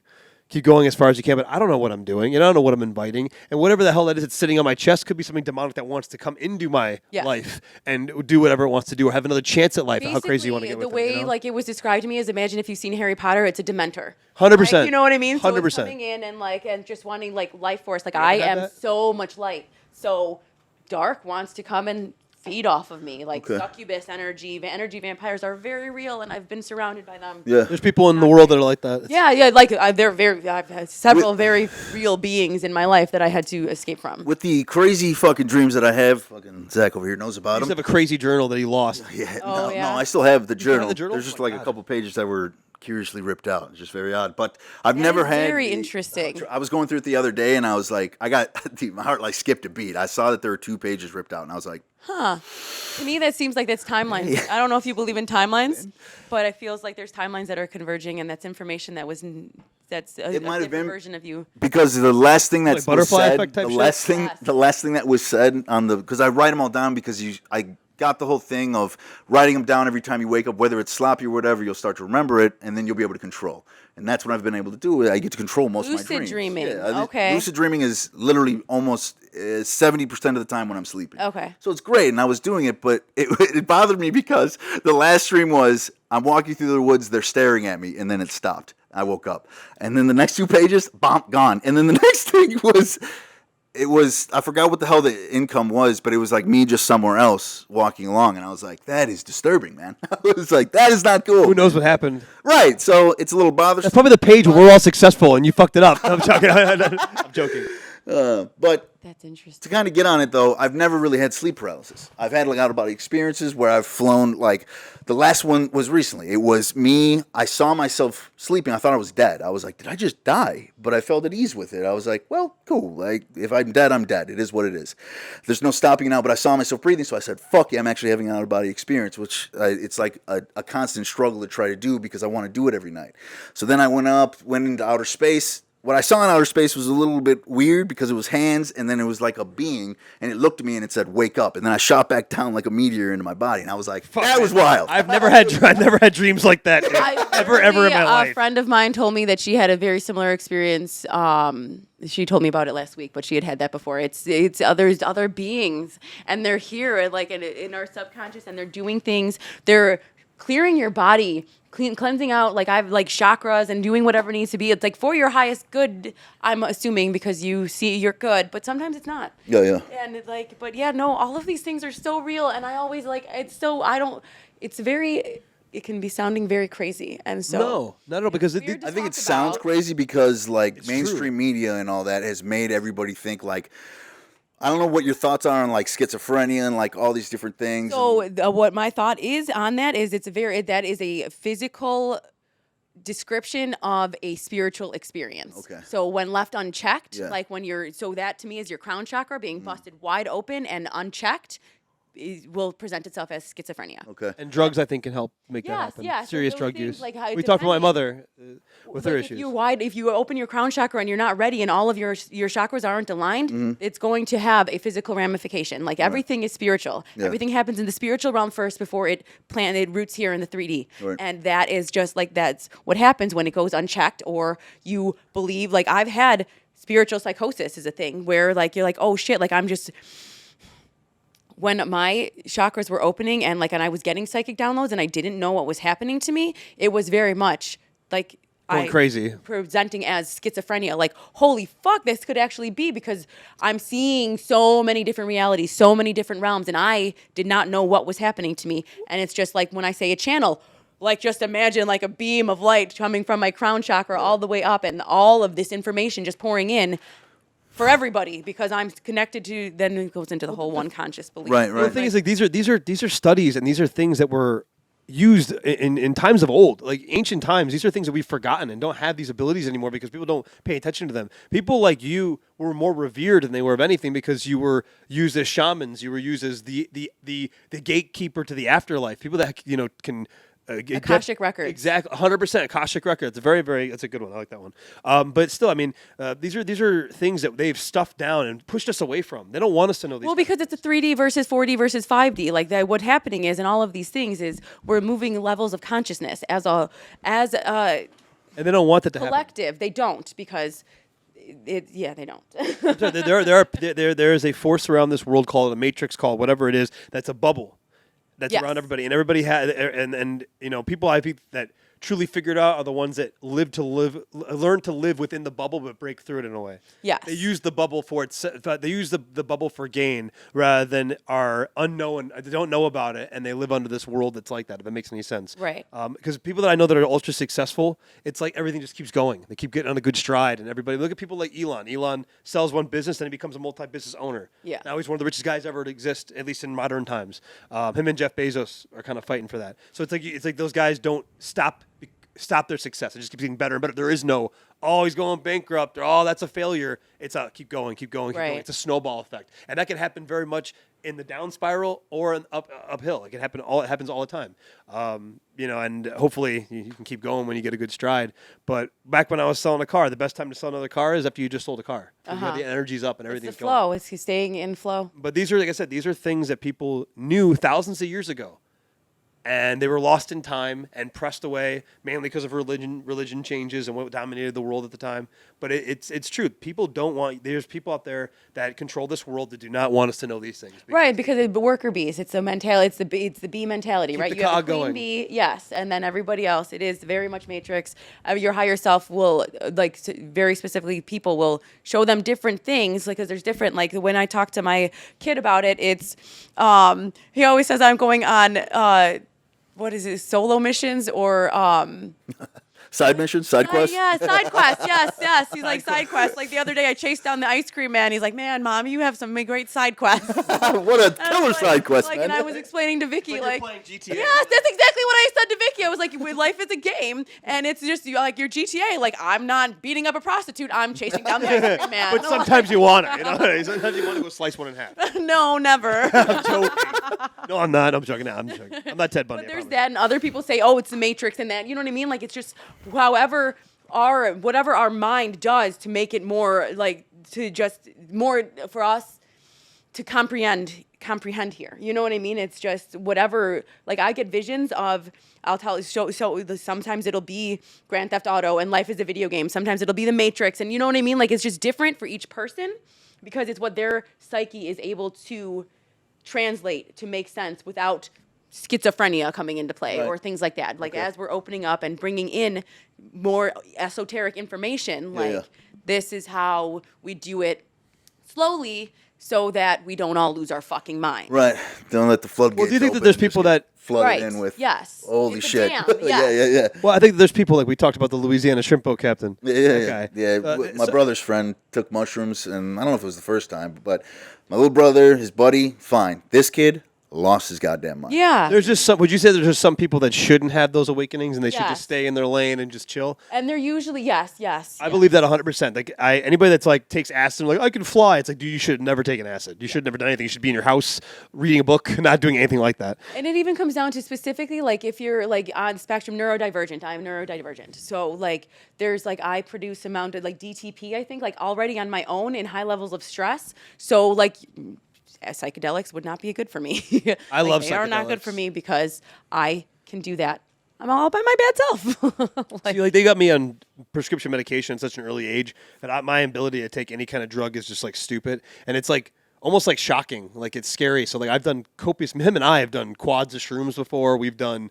Keep going as far as you can, but I don't know what I'm doing, and I don't know what I'm inviting, and whatever the hell that is that's sitting on my chest could be something demonic that wants to come into my life and do whatever it wants to do or have another chance at life. How crazy you want to get with it. The way like it was described to me is, imagine if you've seen Harry Potter, it's a Dementor. 100%. Like, you know what I mean? 100%. So it's coming in and just wanting life force. Like I am so much light, so dark wants to come and feed off of me. Like succubus energy vampires are very real, and I've been surrounded by them. Yeah. There's people in the world that are like that. I've had several very real beings in my life that I had to escape from. With the crazy fucking dreams that I have, fucking Zach over here knows about He used them. to have a crazy journal that he lost. Yeah, Oh, no, yeah? I still have the still have journal. the journal? There's just Oh my like a God. couple pages that were curiously ripped out. It's just very odd. But I've never is had. very interesting. I was going through it the other day, and I was like, my heart like skipped a beat. I saw that there were 2 pages ripped out, and I was like, To me, that seems like that's timelines. I don't know if you believe in timelines, but it feels like there's timelines that are converging, and that's information that's a might have different been- version of you. because the last thing that was butterfly said, effect type the shit? last thing, Yes. the last thing that was said on the, because I write them all down because I got the whole thing of writing them down every time you wake up, whether it's sloppy or whatever, you'll start to remember it, and then you'll be able to control. And that's what I've been able to do. I get to control most of my Lucid dreams. dreaming. Yeah, Okay. Lucid dreaming is literally almost 70% of the time when I'm sleeping. Okay. So it's great, and I was doing it, but it bothered me because the last dream was I'm walking through the woods, they're staring at me, and then it stopped. I woke up. And then the next 2 pages, bomb, gone. And then the next thing was I forgot what the hell the income was, but it was like me just somewhere else walking along, and I was like, that is disturbing, man. I was like, that is not cool. Who knows what happened? Right, so it's a little bothersome. That's probably the page where we're all successful and you fucked it up. I'm joking. I'm joking. But That's to interesting. kind of get on it, though, I've never really had sleep paralysis. I've had like out-of-body experiences where I've flown. Like the last one was recently. It was me. I saw myself sleeping. I thought I was dead. I was like, did I just die? But I felt at ease with it. I was like, well, cool. Like if I'm dead, I'm dead. It is what it is. There's no stopping now. But I saw myself breathing, so I said, fuck yeah, I'm actually having an out-of-body experience, which it's like a constant struggle to try to do because I want to do it every night. So then I went into outer space. what I saw in outer space was a little bit weird because it was hands, and then it was like a being, and it looked at me and it said, "Wake up!" And then I shot back down like a meteor into my body, and I was like, "That was wild." I've never had dreams like that. Dude. Ever in my life. A friend of mine told me that she had a very similar experience. She told me about it last week, but she had that before. It's other beings, and they're here, like in our subconscious, and they're doing things. They're clearing your body. Cleansing out, like I've like chakras and doing whatever needs to be. It's like for your highest good, I'm assuming, because you see you're good, but sometimes it's not. Yeah. And it's like, but yeah, no, all of these things are so real, and I always like it can be sounding very crazy, and so No, not at all, because I think it sounds crazy because like mainstream media and all that has made everybody think like, I don't know what your thoughts are on like schizophrenia and like all these different things. So what my thought is on that is that is a physical description of a spiritual experience. Okay. So when left unchecked, Yeah. like so that to me is your crown chakra being busted wide open and unchecked. Will present itself as schizophrenia. Okay. And drugs, I think, can help make that Yes, happen. yeah, so Serious those drug things, use. like how We talked to my depending- mother with her Like, issues. if you open your crown chakra and you're not ready and all of your chakras aren't aligned, it's going to have a physical ramification. Like everything is spiritual. Yeah. Everything happens in the spiritual realm first before it roots here in the 3D. Right. And that is just like that's what happens when it goes unchecked or you believe like I've had spiritual psychosis is a thing where like you're like, oh shit, like I'm just when my chakras were opening and I was getting psychic downloads and I didn't know what was happening to me, it was very much like Going crazy. Presenting as schizophrenia. Like, holy fuck, this could actually be because I'm seeing so many different realities, so many different realms, and I did not know what was happening to me. And it's just like when I say a channel, like just imagine like a beam of light coming from my crown chakra all the way up and all of this information just pouring in for everybody because I'm connected to. Then it goes into the whole one conscious belief. Right. Well, the thing is, like these are studies, and these are things that were used in times of old, like ancient times. These are things that we've forgotten and don't have these abilities anymore because people don't pay attention to them. People like you were more revered than they were of anything because you were used as shamans. You were used as the gatekeeper to the afterlife. People that can. Akashic records. Exactly, 100% Akashic records. That's a good one. I like that one. But still, I mean, these are things that they've stuffed down and pushed us away from. They don't want us to know these. Well, because it's a 3D versus 4D versus 5D. Like that, what happening is, in all of these things, is we're moving levels of consciousness as a and they don't want that to happen. collective. They don't because. They don't. There is a force around this world called a matrix, called whatever it is. That's a bubble. That's Yes. around everybody, and everybody had, and people I think that truly figured out are the ones that learn to live within the bubble, but break through it in a way. Yes. They use the bubble for they use the bubble for gain rather than are unknown. They don't know about it, and they live under this world that's like that. If that makes any sense, Right. Because people that I know that are ultra successful, it's like everything just keeps going. They keep getting on a good stride, and everybody look at people like Elon. Elon sells one business, and he becomes a multi-business owner. Yeah. Now he's one of the richest guys ever to exist, at least in modern times. Him and Jeff Bezos are kind of fighting for that. So it's like those guys don't stop their success. It just keeps getting better and better. There is no, he's going bankrupt, or that's a failure. It's keep going, keep going. It's a snowball effect, and that can happen very much in the down spiral or in uphill. It happens all the time. And hopefully you can keep going when you get a good stride. But back when I was selling a car, the best time to sell another car is after you just sold a car. The energy's up and everything's It's the flow. going. It's staying in flow. But these are, like I said, these are things that people knew thousands of years ago. And they were lost in time and pressed away, mainly because of religion changes and what dominated the world at the time. But it's true. People don't want. There's people out there that control this world that do not want us to know these things. Right, because it's the worker bees. It's the mentality. It's the bee mentality, Keep right? the You have cog the queen going. bee, yes, and then everybody else. It is very much matrix. Your higher self will, very specifically, people will show them different things, because there's different. Like when I talk to my kid about it, it's he always says I'm going on. What is it, solo missions or Side mission, side quest. Yeah, side quest. Yes. He's like side quest. Like the other day, I chased down the ice cream man. He's like, "Man, Mom, you have some great side quests." What a killer side quest, man. And I was explaining to Vicky, You're playing GTA. yes, that's exactly what I said to Vicky. I was like, life is a game, and it's just like your GTA. Like, I'm not beating up a prostitute. I'm chasing down the ice cream man. But sometimes you want it. Sometimes you want to go slice one in half. No, never. I'm joking. No, I'm not. I'm joking. I'm joking. I'm not Ted Bundy. But I there's promise. that, and other people say, "Oh, it's the Matrix," and that. You know what I mean? Like, it's just however whatever our mind does to make it more like to just more for us to comprehend here. You know what I mean? It's just whatever. Like I get visions of. I'll tell you. So sometimes it'll be Grand Theft Auto and life is a video game. Sometimes it'll be The Matrix, and you know what I mean? Like it's just different for each person because it's what their psyche is able to translate to make sense without schizophrenia coming into play or things like that. Like as we're opening up and bringing in more esoteric information, like this is how we do it slowly so that we don't all lose our fucking mind. Right. Don't let the floodgates Well, do you think that open there's and just people get that flooded in with holy It's a shit. dam, Yeah. Well, I think that there's people like we talked about the Louisiana shrimp boat captain. Yeah. My brother's friend took mushrooms, and I don't know if it was the first time, but my little brother, his buddy, fine. This kid lost his goddamn mind. Yeah. There's just some. Would you say there's just some people that shouldn't have those awakenings and they should Yes. just stay in their lane and just chill? And they're usually yes. I believe that 100%. Like anybody that's like takes acid and like I can fly. It's like, dude, you should never take an acid. You should never do anything. You should be in your house reading a book, not doing anything like that. And it even comes down to specifically like if you're like on the spectrum neurodivergent. I'm neurodivergent. So like there's like I produce amount of like DTP, I think, like already on my own in high levels of stress. So like psychedelics would not be good for me. I love they are not good psychedelics. for me because I can do that. I'm all by my bad self. See, like they got me on prescription medication at such an early age that my ability to take any kind of drug is just like stupid, and it's like almost like shocking, like it's scary. So like I've done copious. Him and I have done quads of shrooms before. We've done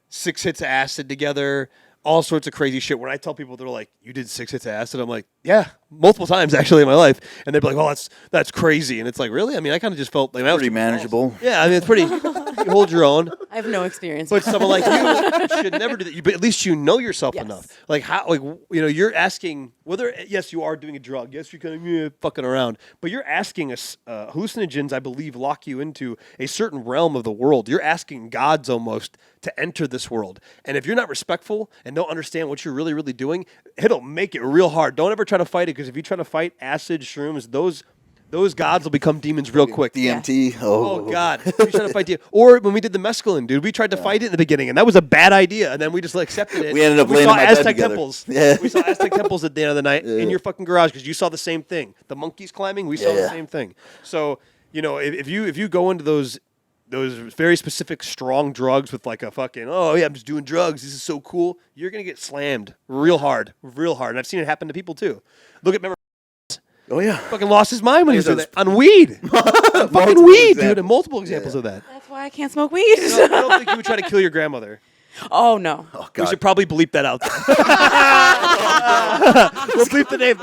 6 hits of acid together. All sorts of crazy shit. When I tell people, they're like, "You did 6 hits of acid?" I'm like, "Yeah, multiple times actually in my life." And they'd be like, "Oh, that's crazy." And it's like, really? I mean, I kind of just felt like that was Pretty manageable. Yeah, I mean, it's pretty. You hold your own. I have no experience. But someone like you should never do that. But at least you know yourself Yes. enough. Like how, like you know, you're asking whether yes, you are doing a drug. Yes, you're kind of fucking around. But you're asking us hallucinogens. I believe lock you into a certain realm of the world. You're asking gods almost to enter this world. And if you're not respectful and don't understand what you're really, really doing, it'll make it real hard. Don't ever try to fight it because if you try to fight acid, shrooms, those gods will become demons real quick. DMT. Oh God! We tried to fight the or when we did the mescaline, dude, we tried to fight it in the beginning, and that was a bad idea. And then we just like accepted it. We ended up we laying saw in my bed Aztec together. temples. Yeah. We saw Aztec temples at the end of the night in your fucking garage because you saw the same thing. The monkeys climbing, we saw the same thing. So you know, if you go into those very specific strong drugs with like a fucking I'm just doing drugs. This is so cool. You're gonna get slammed real hard. And I've seen it happen to people too. Look at Oh yeah. fucking lost his mind when he was Like I said, on weed. Fucking Multiple weed, dude, examples. and multiple examples of that. That's why I can't smoke weed. I don't think you would try to kill your grandmother. Oh no. Oh We God. should probably bleep that out. We'll bleep the name.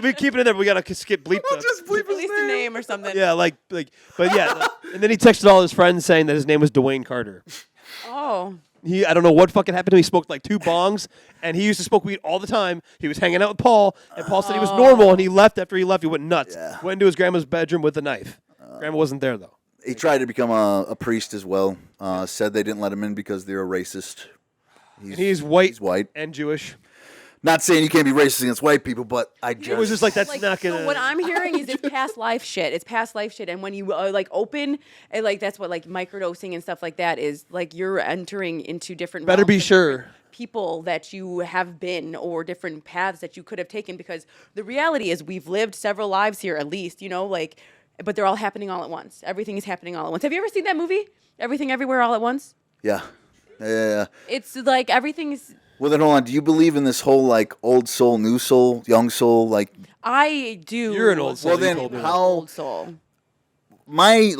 we keep it in there. But we gotta skip bleep. Release the name or something. Yeah, but yeah. And then he texted all his friends saying that his name was Dwayne Carter. Oh. I don't know what fucking happened to him. He smoked like 2 bongs, and he used to smoke weed all the time. He was hanging out with Paul, and Paul said he was normal, and he left. After he left, he went nuts. Yeah. Went into his grandma's bedroom with a knife. Grandma wasn't there, though. He tried to become a priest as well. Said they didn't let him in because they're a racist. He's white, He's white. and Jewish. Not saying you can't be racist against white people, but I just It was just like, that's Like, not going to... so what I'm hearing is it's past life shit. It's past life shit, and when you like open, and, like that's what like microdosing and stuff like that is. Like you're entering into different. Better realms be of sure. different people that you have been, or different paths that you could have taken. Because the reality is, we've lived several lives here, at least. You know, like, but they're all happening all at once. Everything is happening all at once. Have you ever seen that movie? Everything, Everywhere, All at Once. yeah. It's like everything's. Well, then hold on. Do you believe in this whole like old soul, new soul, young soul? Like I do. You're an old soul. Well, then You told me that. how- Old soul. my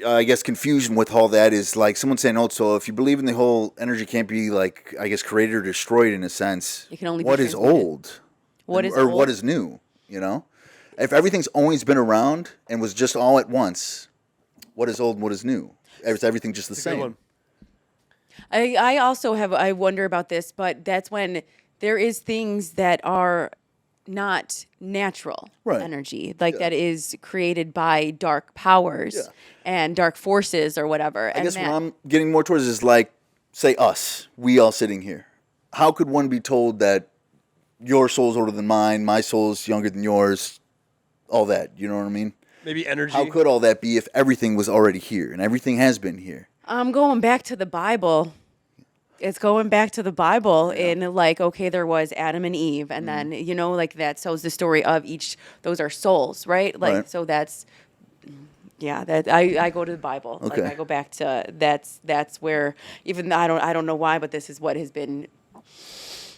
I guess confusion with all that is like someone saying old soul. If you believe in the whole energy can't be like I guess created or destroyed in a sense. It can only be what is transmuted. old? What is or old? what is new? You know, if everything's always been around and was just all at once, what is old and what is new? Is everything just the Good same? one. I also have I wonder about this, but that's when there is things that are not natural Right. energy, like that is created by dark powers and dark forces or whatever. I guess what I'm getting more towards is like, say us, we all sitting here. How could one be told that your soul's older than mine, my soul's younger than yours, all that? You know what I mean? Maybe energy. How could all that be if everything was already here and everything has been here? I'm going back to the Bible. It's going back to the Bible in like, okay, there was Adam and Eve, and then, you know, like that tells the story of each, those are souls, right? Like, so that's, that I go to the Bible. Okay. Like I go back to, that's where, even though I don't know why, but this is what has been,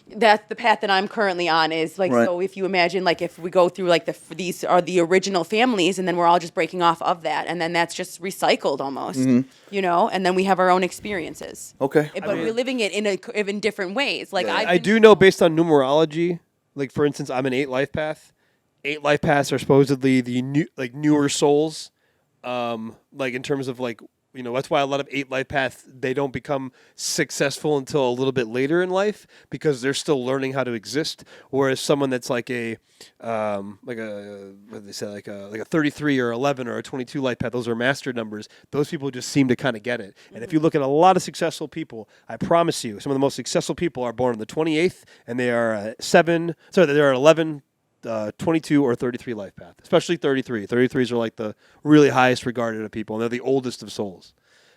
that's the path that I'm currently on is like, so if you imagine, like, if we go through like these are the original families and then we're all just breaking off of that. And then that's just recycled almost, you know, and then we have our own experiences. Okay. But we're living it in different ways. Like I do know based on numerology, like for instance, I'm an 8 life path. 8 life paths are supposedly the newer souls. Like in terms of like, you know, that's why a lot of 8 life paths, they don't become successful until a little bit later in life because they're still learning how to exist. Whereas someone that's like what they say, like a 33 or 11 or a 22 life path, those are master numbers. Those people just seem to kind of get it. And if you look at a lot of successful people, I promise you, some of the most successful people are born on the 28th and they are they're 11, 22 or 33 life path, especially 33. 33s are like the really highest regarded of people, and they're the oldest of souls.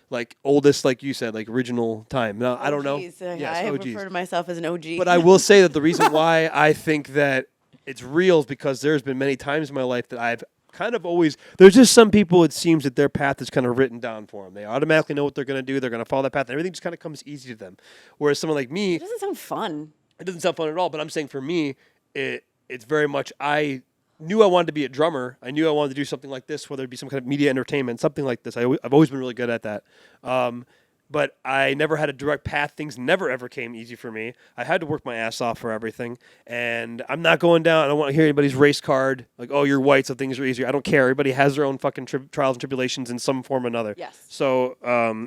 Like oldest, like you said, like original time. Now, I don't know. Yes, I refer to myself as an OG. But I will say that the reason why I think that it's real is because there's been many times in my life that I've kind of always, there's just some people, it seems that their path is kind of written down for them. They automatically know what they're going to do. They're going to follow that path. And everything just kind of comes easy to them. Whereas someone like me. It doesn't sound fun. It doesn't sound fun at all, but I'm saying for me, it's very much, I knew I wanted to be a drummer. I knew I wanted to do something like this, whether it be some kind of media entertainment, something like this. I've always been really good at that. But I never had a direct path. Things never, ever came easy for me. I had to work my ass off for everything. And I'm not going down. I don't want to hear anybody's race card. Like, oh, you're white, so things are easier. I don't care. Everybody has their own fucking trials and tribulations in some form or another. Yes. So,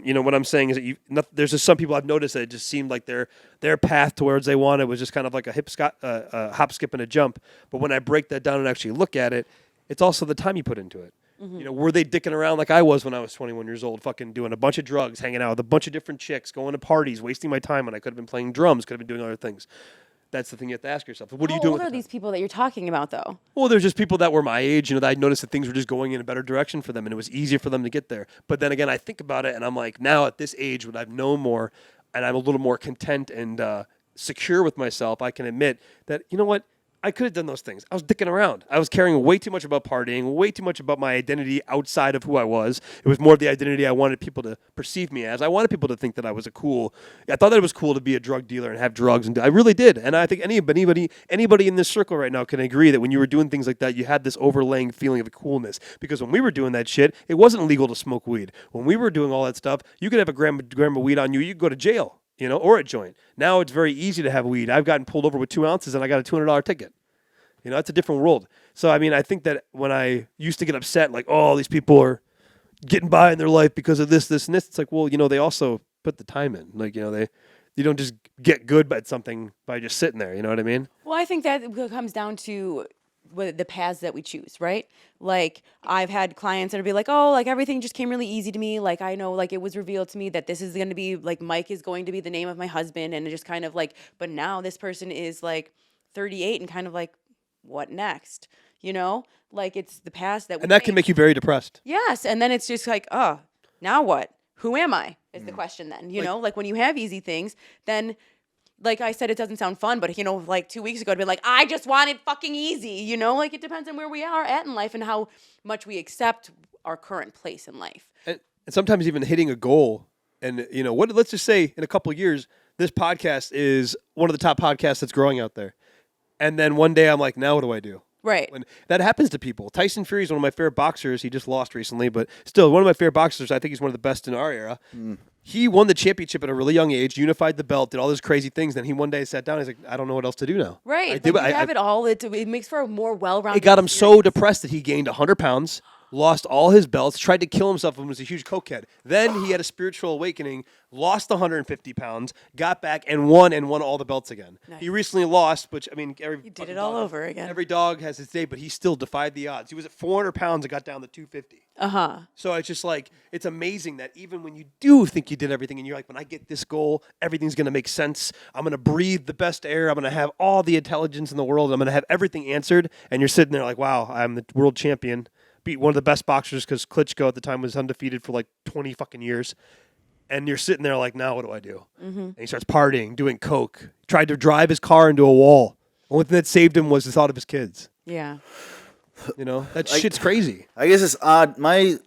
you know, what I'm saying is that there's just some people I've noticed that it just seemed like their path towards they wanted was just kind of like a hop, skip, and a jump. But when I break that down and actually look at it, it's also the time you put into it. You know, were they dicking around like I was when I was 21 years old, fucking doing a bunch of drugs, hanging out with a bunch of different chicks, going to parties, wasting my time when I could have been playing drums, could have been doing other things? That's the thing you have to ask yourself. What are you doing? How old are these people that you're talking about, though? Well, there's just people that were my age, you know, that I noticed that things were just going in a better direction for them, and it was easier for them to get there. But then again, I think about it, and I'm like, now at this age, when I've known more, and I'm a little more content and secure with myself, I can admit that, you know what? I could have done those things. I was dicking around. I was caring way too much about partying, way too much about my identity outside of who I was. It was more of the identity I wanted people to perceive me as. I wanted people to think that I was I thought that it was cool to be a drug dealer and have drugs. And I really did. And I think anybody in this circle right now can agree that when you were doing things like that, you had this overlaying feeling of coolness. Because when we were doing that shit, it wasn't legal to smoke weed. When we were doing all that stuff, you could have a gram of weed on you. You could go to jail. You know, or a joint. Now it's very easy to have weed. I've gotten pulled over with 2 ounces and I got a $200 ticket. You know, it's a different world. So, I mean, I think that when I used to get upset, like, oh, these people are getting by in their life because of this, this, and this, it's like, well, you know, they also put the time in. Like, you know, you don't just get good at something by just sitting there. You know what I mean? Well, I think that comes down to the paths that we choose, right? Like, I've had clients that would be like, oh, like, everything just came really easy to me. Like, I know, like, it was revealed to me that this is going to be, like, Mike is going to be the name of my husband. And it just kind of like, but now this person is, like, 38 and kind of like, what next? You know, like it's the past that we and that can make you very depressed. Yes, and then it's just like, oh, now what? Who am I? Is the question then? You know, like when you have easy things, then like I said, it doesn't sound fun, but you know, like 2 weeks ago, to be like, I just wanted fucking easy. You know, like it depends on where we are at in life and how much we accept our current place in life. And sometimes even hitting a goal, and you know, let's just say in a couple of years, this podcast is one of the top podcasts that's growing out there. And then one day I'm like, now what do I do? Right. When that happens to people. Tyson Fury is one of my favorite boxers. He just lost recently, but still one of my favorite boxers. I think he's one of the best in our era. He won the championship at a really young age, unified the belt, did all those crazy things. Then he one day sat down and he's like, I don't know what else to do now. Right. You have it all. It makes for a more well-rounded It got him so depressed that he gained 100 pounds, lost all his belts, tried to kill himself and was a huge cokehead. Then he had a spiritual awakening, lost the 150 pounds, got back and won all the belts again. Nice. He recently lost, which, I mean, he did it all over again. Every dog has its day, but he still defied the odds. He was at 400 pounds and got down to 250. So it's just like, it's amazing that even when you do think you did everything and you're like, when I get this goal, everything's going to make sense. I'm going to breathe the best air. I'm going to have all the intelligence in the world. I'm going to have everything answered. And you're sitting there like, wow, I'm the world champion. Beat one of the best boxers because Klitschko at the time was undefeated for like 20 fucking years. And you're sitting there like, now what do I do? And he starts partying, doing coke. Tried to drive his car into a wall. The only thing that saved him was the thought of his kids. Yeah. You know, that shit's crazy. I guess it's odd. My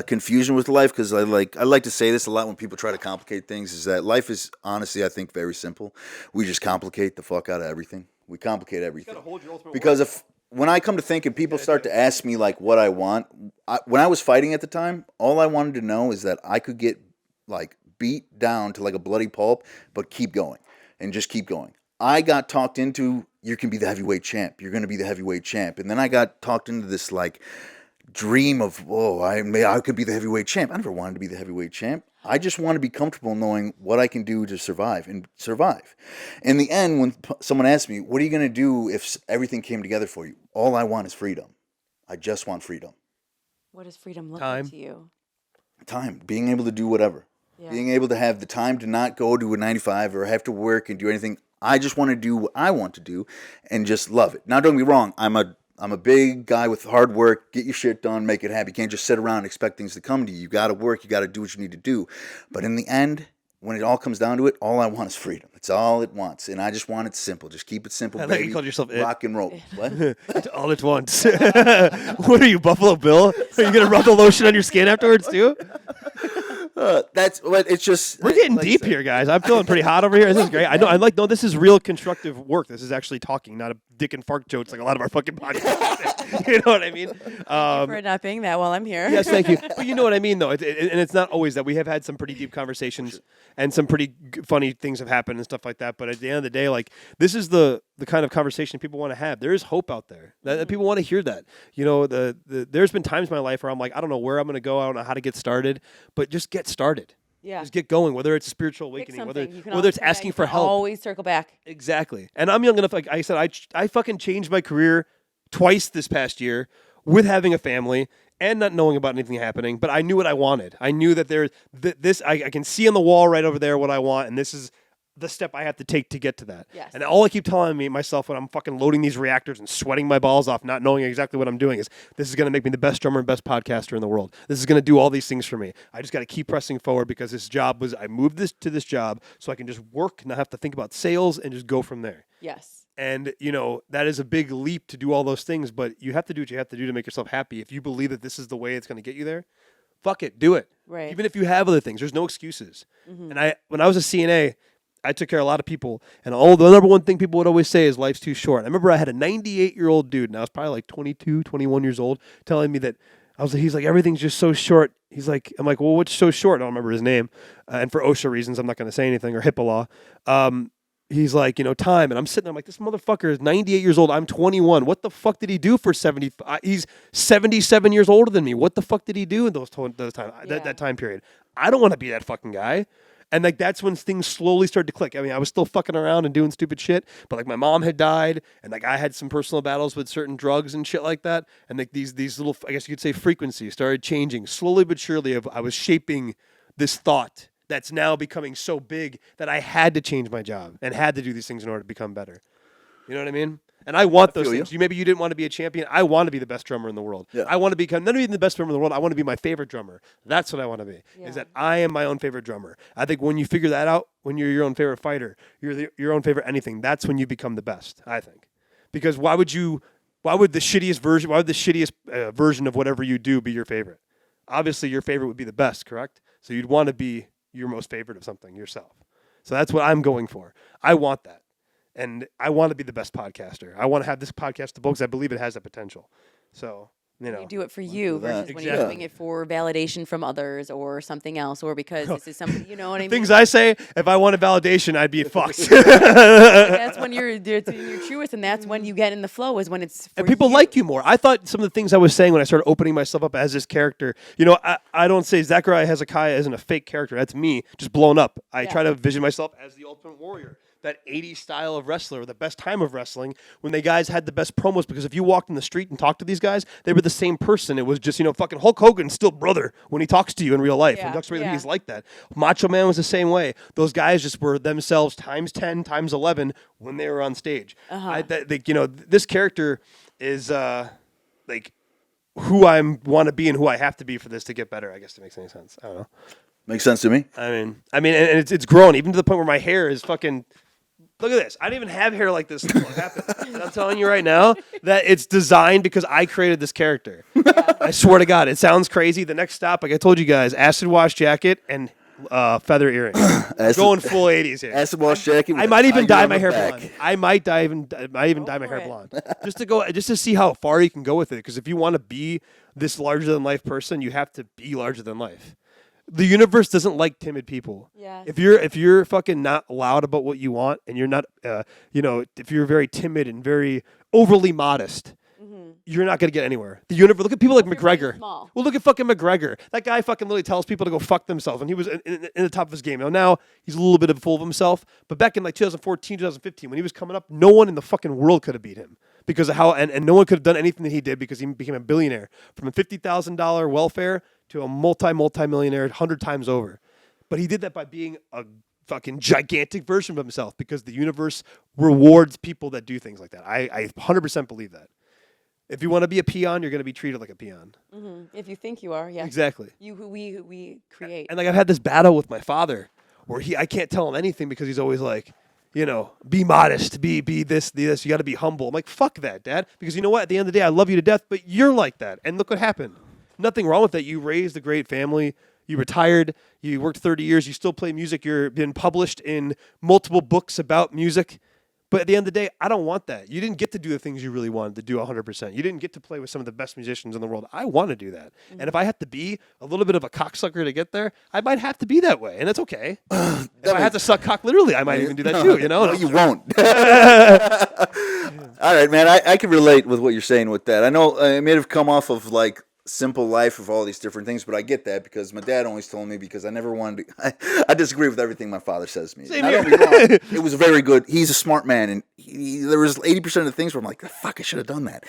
confusion with life, because I like to say this a lot when people try to complicate things, is that life is honestly, I think, very simple. We just complicate the fuck out of everything. We complicate everything. Because when I come to think and people start to ask me like what I want, when I was fighting at the time, all I wanted to know is that I could get like beat down to like a bloody pulp, but keep going and just keep going. I got talked into, you can be the heavyweight champ. You're going to be the heavyweight champ. And then I got talked into this like dream of, I could be the heavyweight champ. I never wanted to be the heavyweight champ. I just want to be comfortable knowing what I can do to survive and survive. In the end, when someone asks me, what are you going to do if everything came together for you? All I want is freedom. I just want freedom. What does freedom look like to you? Time. Being able to do whatever. Yeah. Being able to have the time to not go to a 9-to-5 or have to work and do anything. I just want to do what I want to do and just love it. Now, don't get me wrong. I'm a big guy with hard work. Get your shit done. Make it happen. You can't just sit around and expect things to come to you. You got to work. You got to do what you need to do. But in the end, when it all comes down to it, all I want is freedom. It's all it wants. And I just want it simple. Just keep it simple, I baby. think you called yourself rock and roll. What? All at once. What are you, Buffalo Bill? Are you going to rub the lotion on your skin afterwards, too? That's what it's just. We're getting deep here, guys. I'm feeling pretty hot over here. This is great. I know. No, this is real constructive work. This is actually talking, not a dick and fart jokes like a lot of our fucking podcasts. You know what I mean? Thank you for not being that while I'm here. Yes, thank you. But you know what I mean, though. And it's not always that. We have had some pretty deep conversations, and some pretty funny things have happened and stuff like that. But at the end of the day, like, this is the kind of conversation people want to have. There is hope out there. That people want to hear that. You know, there's been times in my life where I'm like, I don't know where I'm going to go. I don't know how to get started. But just get started. Yeah. Just get going, whether it's a spiritual awakening, whether it's asking for help. Always circle back. Exactly. And I'm young enough, like I said, I fucking changed my career twice this past year with having a family and not knowing about anything happening, but I knew what I wanted. I knew that I can see on the wall right over there what I want, and this is the step I have to take to get to that. Yes. And all I keep telling myself when I'm fucking loading these reactors and sweating my balls off, not knowing exactly what I'm doing, is this is going to make me the best drummer and best podcaster in the world. This is going to do all these things for me. I just got to keep pressing forward because I moved to this job so I can just work, not have to think about sales, and just go from there. Yes. And, you know, that is a big leap to do all those things, but you have to do what you have to do to make yourself happy. If you believe that this is the way it's going to get you there, fuck it, do it. Right. Even if you have other things, there's no excuses. Mm-hmm. And when I was a CNA, I took care of a lot of people, and the number one thing people would always say is life's too short. I remember I had a 98-year-old dude, and I was probably like 22, 21 years old, telling me that he's like, everything's just so short. I'm like, well, what's so short? I don't remember his name. And for OSHA reasons, I'm not going to say anything, or HIPAA law. He's like, time. And I'm sitting there, I'm like, this motherfucker is 98 years old. I'm 21. What the fuck did he do for 70? He's 77 years older than me. What the fuck did he do in that time period? I don't want to be that fucking guy. And like that's when things slowly started to click. I mean, I was still fucking around and doing stupid shit, but like my mom had died, and like I had some personal battles with certain drugs and shit like that. And like these little, I guess you could say, frequencies started changing slowly but surely. I was shaping this thought that's now becoming so big that I had to change my job and had to do these things in order to become better. You know what I mean? And I want those things. Maybe you didn't want to be a champion. I want to be the best drummer in the world. Yeah. I want to become not even the best drummer in the world. I want to be my favorite drummer. That's what I want to be. Yeah. Is that I am my own favorite drummer. I think when you figure that out, when you're your own favorite fighter, your own favorite anything, that's when you become the best, I think. Because why would the shittiest version of whatever you do be your favorite? Obviously, your favorite would be the best, correct? So you'd want to be your most favorite of something yourself. So that's what I'm going for. I want that. And I want to be the best podcaster. I want to have this podcast to because I believe it has that potential. So, you do it for you versus when you're doing it for validation from others or something else, or because this is something, you know what I mean? Things I say, if I wanted validation, I'd be fucked. That's when you're your truest, and that's when you get in the flow, is when it's for and people like you more. I thought some of the things I was saying when I started opening myself up as this character, I don't say Zachariah Hezekiah isn't a fake character. That's me, just blown up. I try to envision myself as the ultimate warrior. That 80s style of wrestler, the best time of wrestling, when they guys had the best promos, because if you walked in the street and talked to these guys, they were the same person. It was just, fucking Hulk Hogan's still brother when he talks to you in real life. Yeah, and talks to you, he's like that. Macho Man was the same way. Those guys just were themselves times 10, times 11 when they were on stage. Uh-huh. This character is like who I want to be and who I have to be for this to get better, I guess, if it makes any sense. I don't know. Makes sense to me. I mean, and it's grown even to the point where my hair is fucking. Look at this. I didn't even have hair like this until it happened. And I'm telling you right now that it's designed because I created this character. Yeah. I swear to God, it sounds crazy. The next stop, like I told you guys, acid wash jacket and feather earrings. Going full 80s here. Acid wash jacket. I might even dye my hair blonde. I might even dye my hair blonde just to see how far you can go with it. Because if you want to be this larger than life person, you have to be larger than life. The universe doesn't like timid people. Yes. If you're fucking not loud about what you want, and you're not, if you're very timid and very overly modest, you're not gonna get anywhere. The universe. Look at people like McGregor. Well, look at fucking McGregor. That guy fucking literally tells people to go fuck themselves, and he was in the top of his game. Now he's a little bit full of himself. But back in like 2014, 2015, when he was coming up, no one in the fucking world could have beat him because of how, and no one could have done anything that he did because he became a billionaire from a $50,000 welfare to a multi-millionaire 100 times over. But he did that by being a fucking gigantic version of himself because the universe rewards people that do things like that. I 100% believe that. If you want to be a peon, you're going to be treated like a peon. Mm-hmm. If you think you are, yeah. Exactly. We create. And like I've had this battle with my father where I can't tell him anything because he's always like, be modest, be this, you got to be humble. I'm like, fuck that, Dad. Because you know what? At the end of the day, I love you to death, but you're like that. And look what happened. Nothing wrong with that. You raised a great family. You retired. You worked 30 years. You still play music. You've been published in multiple books about music. But at the end of the day, I don't want that. You didn't get to do the things you really wanted to do 100%. You didn't get to play with some of the best musicians in the world. I want to do that. Mm-hmm. And if I have to be a little bit of a cocksucker to get there, I might have to be that way. And that's okay. If I have to suck cock literally, I might even do that too, No, you won't. All right, man. I can relate with what you're saying with that. I know it may have come off of like simple life of all these different things, but I get that because my dad always told me because I never wanted to. I disagree with everything my father says to me. Not only wrong, it was very good. He's a smart man, and there was 80% of the things where I'm like, fuck, I should have done that.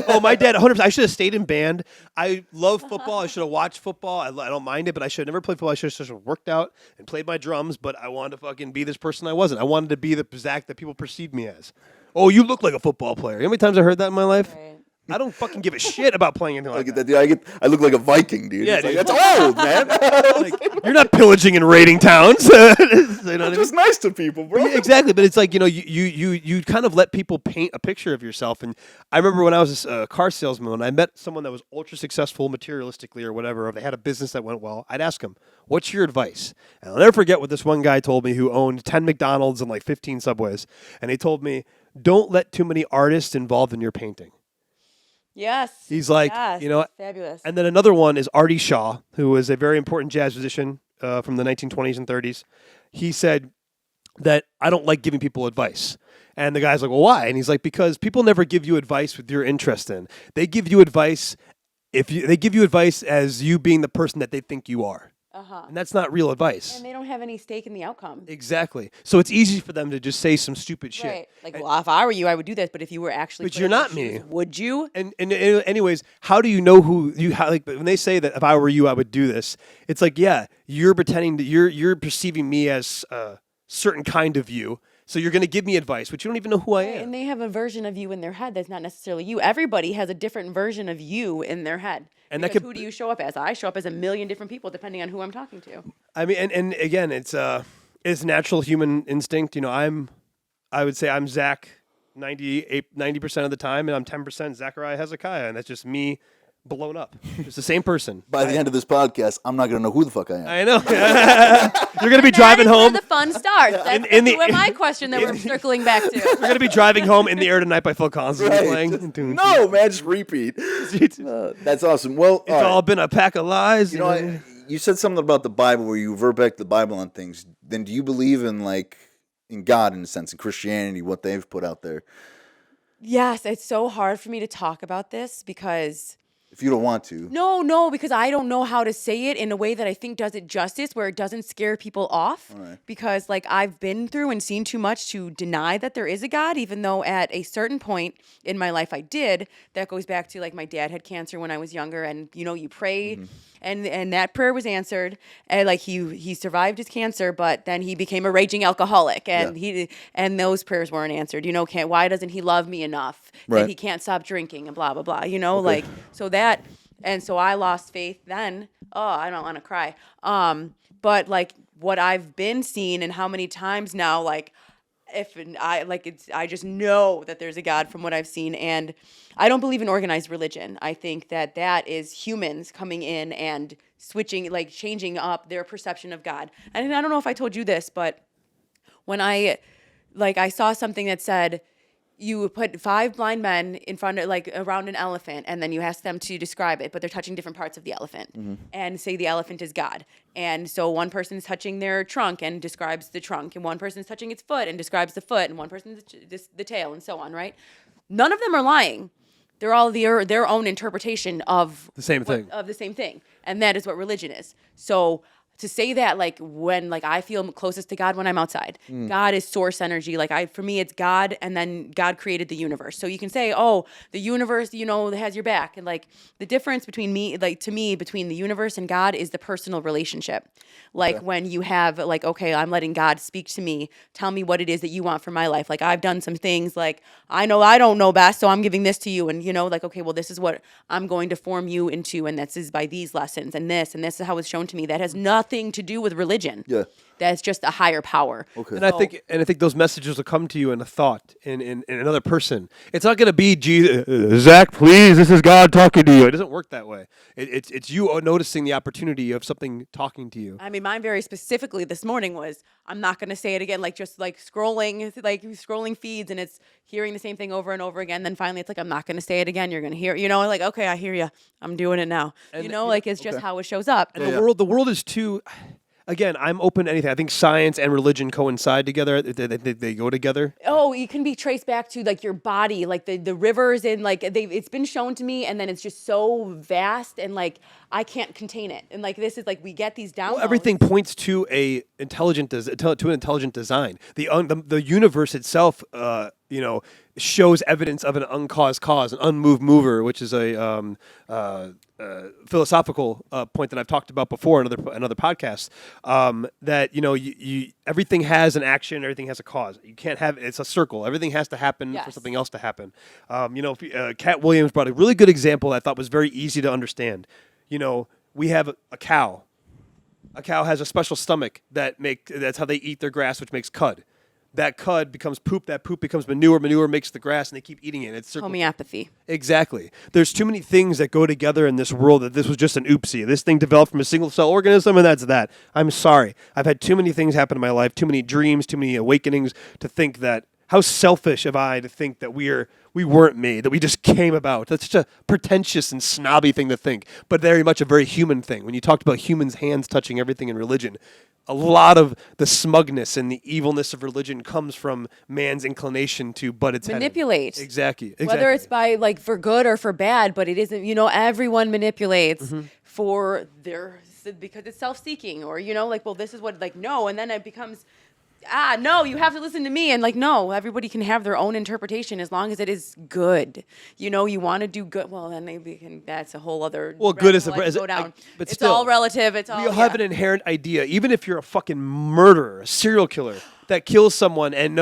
Oh, my dad, 100%. I should have stayed in band. I love football. I should have watched football. I don't mind it, but I should have never played football. I should have just worked out and played my drums, but I wanted to fucking be this person I wasn't. I wanted to be the Zach that people perceived me as. Oh, you look like a football player. You know how many times I heard that in my life? Right. I don't fucking give a shit about playing anything like that. Dude. I look like a Viking, dude. Yeah, dude. Like, that's old, man. Like, you're not pillaging and raiding towns. I'm just nice to people, bro. Yeah, exactly, but it's like, you kind of let people paint a picture of yourself. And I remember when I was a car salesman, when I met someone that was ultra successful materialistically or whatever, or they had a business that went well, I'd ask them, what's your advice? And I'll never forget what this one guy told me who owned 10 McDonald's and like 15 Subways. And he told me, don't let too many artists involved in your painting. Yes. He's like, fabulous. And then another one is Artie Shaw, who was a very important jazz musician from the 1920s and 30s. He said that I don't like giving people advice. And the guy's like, well, why? And he's like, because people never give you advice with your interest in. They give you advice they give you advice as you being the person that they think you are. And that's not real advice. And they don't have any stake in the outcome. Exactly. So it's easy for them to just say some stupid shit. Right. Like, well, if I were you, I would do this. But if you were actually, but you're not me. Would you? And anyways, how do you know like when they say that if I were you, I would do this? It's like, yeah, you're pretending that you're perceiving me as a certain kind of you. So you're going to give me advice, but you don't even know who I am. And they have a version of you in their head that's not necessarily you. Everybody has a different version of you in their head. And who do you show up as? I show up as a million different people depending on who I'm talking to. I mean, and again, it's natural human instinct. I would say I'm Zach 90% of the time, and I'm 10% Zachariah Hezekiah, and that's just me blown up. It's the same person. By the end of this podcast, I'm not going to know who the fuck I am. I know. You're going to be driving home. That's where the fun starts. That's my question that we're circling back to. You're going to be driving home In the Air Tonight by Phil Collins. Right. Playing. No, man, just repeat. That's awesome. Well, it's all been a pack of lies. You said something about the Bible where you revert back to the Bible on things. Then do you believe in God in a sense, in Christianity, what they've put out there? Yes, it's so hard for me to talk about this because... If you don't want to. No, because I don't know how to say it in a way that I think does it justice, where it doesn't scare people off. Right. Because I've been through and seen too much to deny that there is a God, even though at a certain point in my life I did. That goes back to my dad had cancer when I was younger, and you pray, and that prayer was answered, and he survived his cancer, but then he became a raging alcoholic, and and those prayers weren't answered. Why doesn't he love me enough that he can't stop drinking and blah blah blah. So that, and so I lost faith then. oh, I don't want to cry. But like what I've been seeing and how many times now, like I just know that there's a God from what I've seen, and I don't believe in organized religion. I think that is humans coming in and switching, like changing up their perception of God. And I don't know if I told you this, but when I saw something that said you would put 5 blind men in front of, like, around an elephant, and then you ask them to describe it, but they're touching different parts of the elephant, and say the elephant is God. And so one person is touching their trunk and describes the trunk, and one person is touching its foot and describes the foot, and one person is the tail, and so on, right? None of them are lying. They're all their own interpretation of The same thing. Of the same thing, and that is what religion is. So to say that, like, when, like, I feel closest to God when I'm outside. God is source energy. Like, for me, it's God, and then God created the universe. So you can say, oh, the universe, has your back. And, like, the difference between between the universe and God is the personal relationship. Like, when you have, like, okay, I'm letting God speak to me, tell me what it is that you want for my life. Like, I've done some things, like, I know I don't know best, so I'm giving this to you. And, like, okay, well, this is what I'm going to form you into, and this is by these lessons, and this is how it's shown to me. That has nothing to do with religion. Yeah. That's just a higher power. Okay. And I think those messages will come to you in a thought, in another person. It's not going to be Zach, please, this is God talking to you. It doesn't work that way. It's you noticing the opportunity of something talking to you. I mean, mine very specifically this morning was, I'm not going to say it again, like just like scrolling feeds, and it's hearing the same thing over and over again. Then finally it's like, I'm not going to say it again. You're going to hear, like, okay, I hear you. I'm doing it now. And like it's just how it shows up. And the world is too. Again, I'm open to anything. I think science and religion coincide together. They go together. Oh, it can be traced back to, like, your body, like the rivers, and like it's been shown to me, and then it's just so vast, and like I can't contain it. And like this is like we get these downloads. Well, everything points to an intelligent design. The universe itself, shows evidence of an uncaused cause, an unmoved mover, which is a philosophical point that I've talked about before in another podcast. That you everything has an action, everything has a cause. You can't have it's a circle. Everything has to happen for something else to happen. Cat Williams brought a really good example that I thought was very easy to understand. We have a cow. A cow has a special stomach that's how they eat their grass, which makes cud. That cud becomes poop. That poop becomes manure. Manure makes the grass, and they keep eating it. It's homeopathy. Exactly. There's too many things that go together in this world that this was just an oopsie. This thing developed from a single cell organism, and that's that. I'm sorry. I've had too many things happen in my life, too many dreams, too many awakenings to think that. How selfish of I to think that we weren't made, that we just came about. That's such a pretentious and snobby thing to think, but very much a very human thing. When you talked about humans' hands touching everything in religion, a lot of the smugness and the evilness of religion comes from man's inclination to butt its manipulate. Head in. Exactly. Whether it's by, like, for good or for bad, but it isn't. Everyone manipulates for because it's self-seeking, or well, this is what, like, no, and then it becomes. No, you have to listen to me. And, like, no, everybody can have their own interpretation as long as it is good. You want to do good. Well, then maybe that's a whole other. Well, good is go down. But it's still, all relative. It's all. You have an inherent idea, even if you're a fucking murderer, a serial killer that kills someone and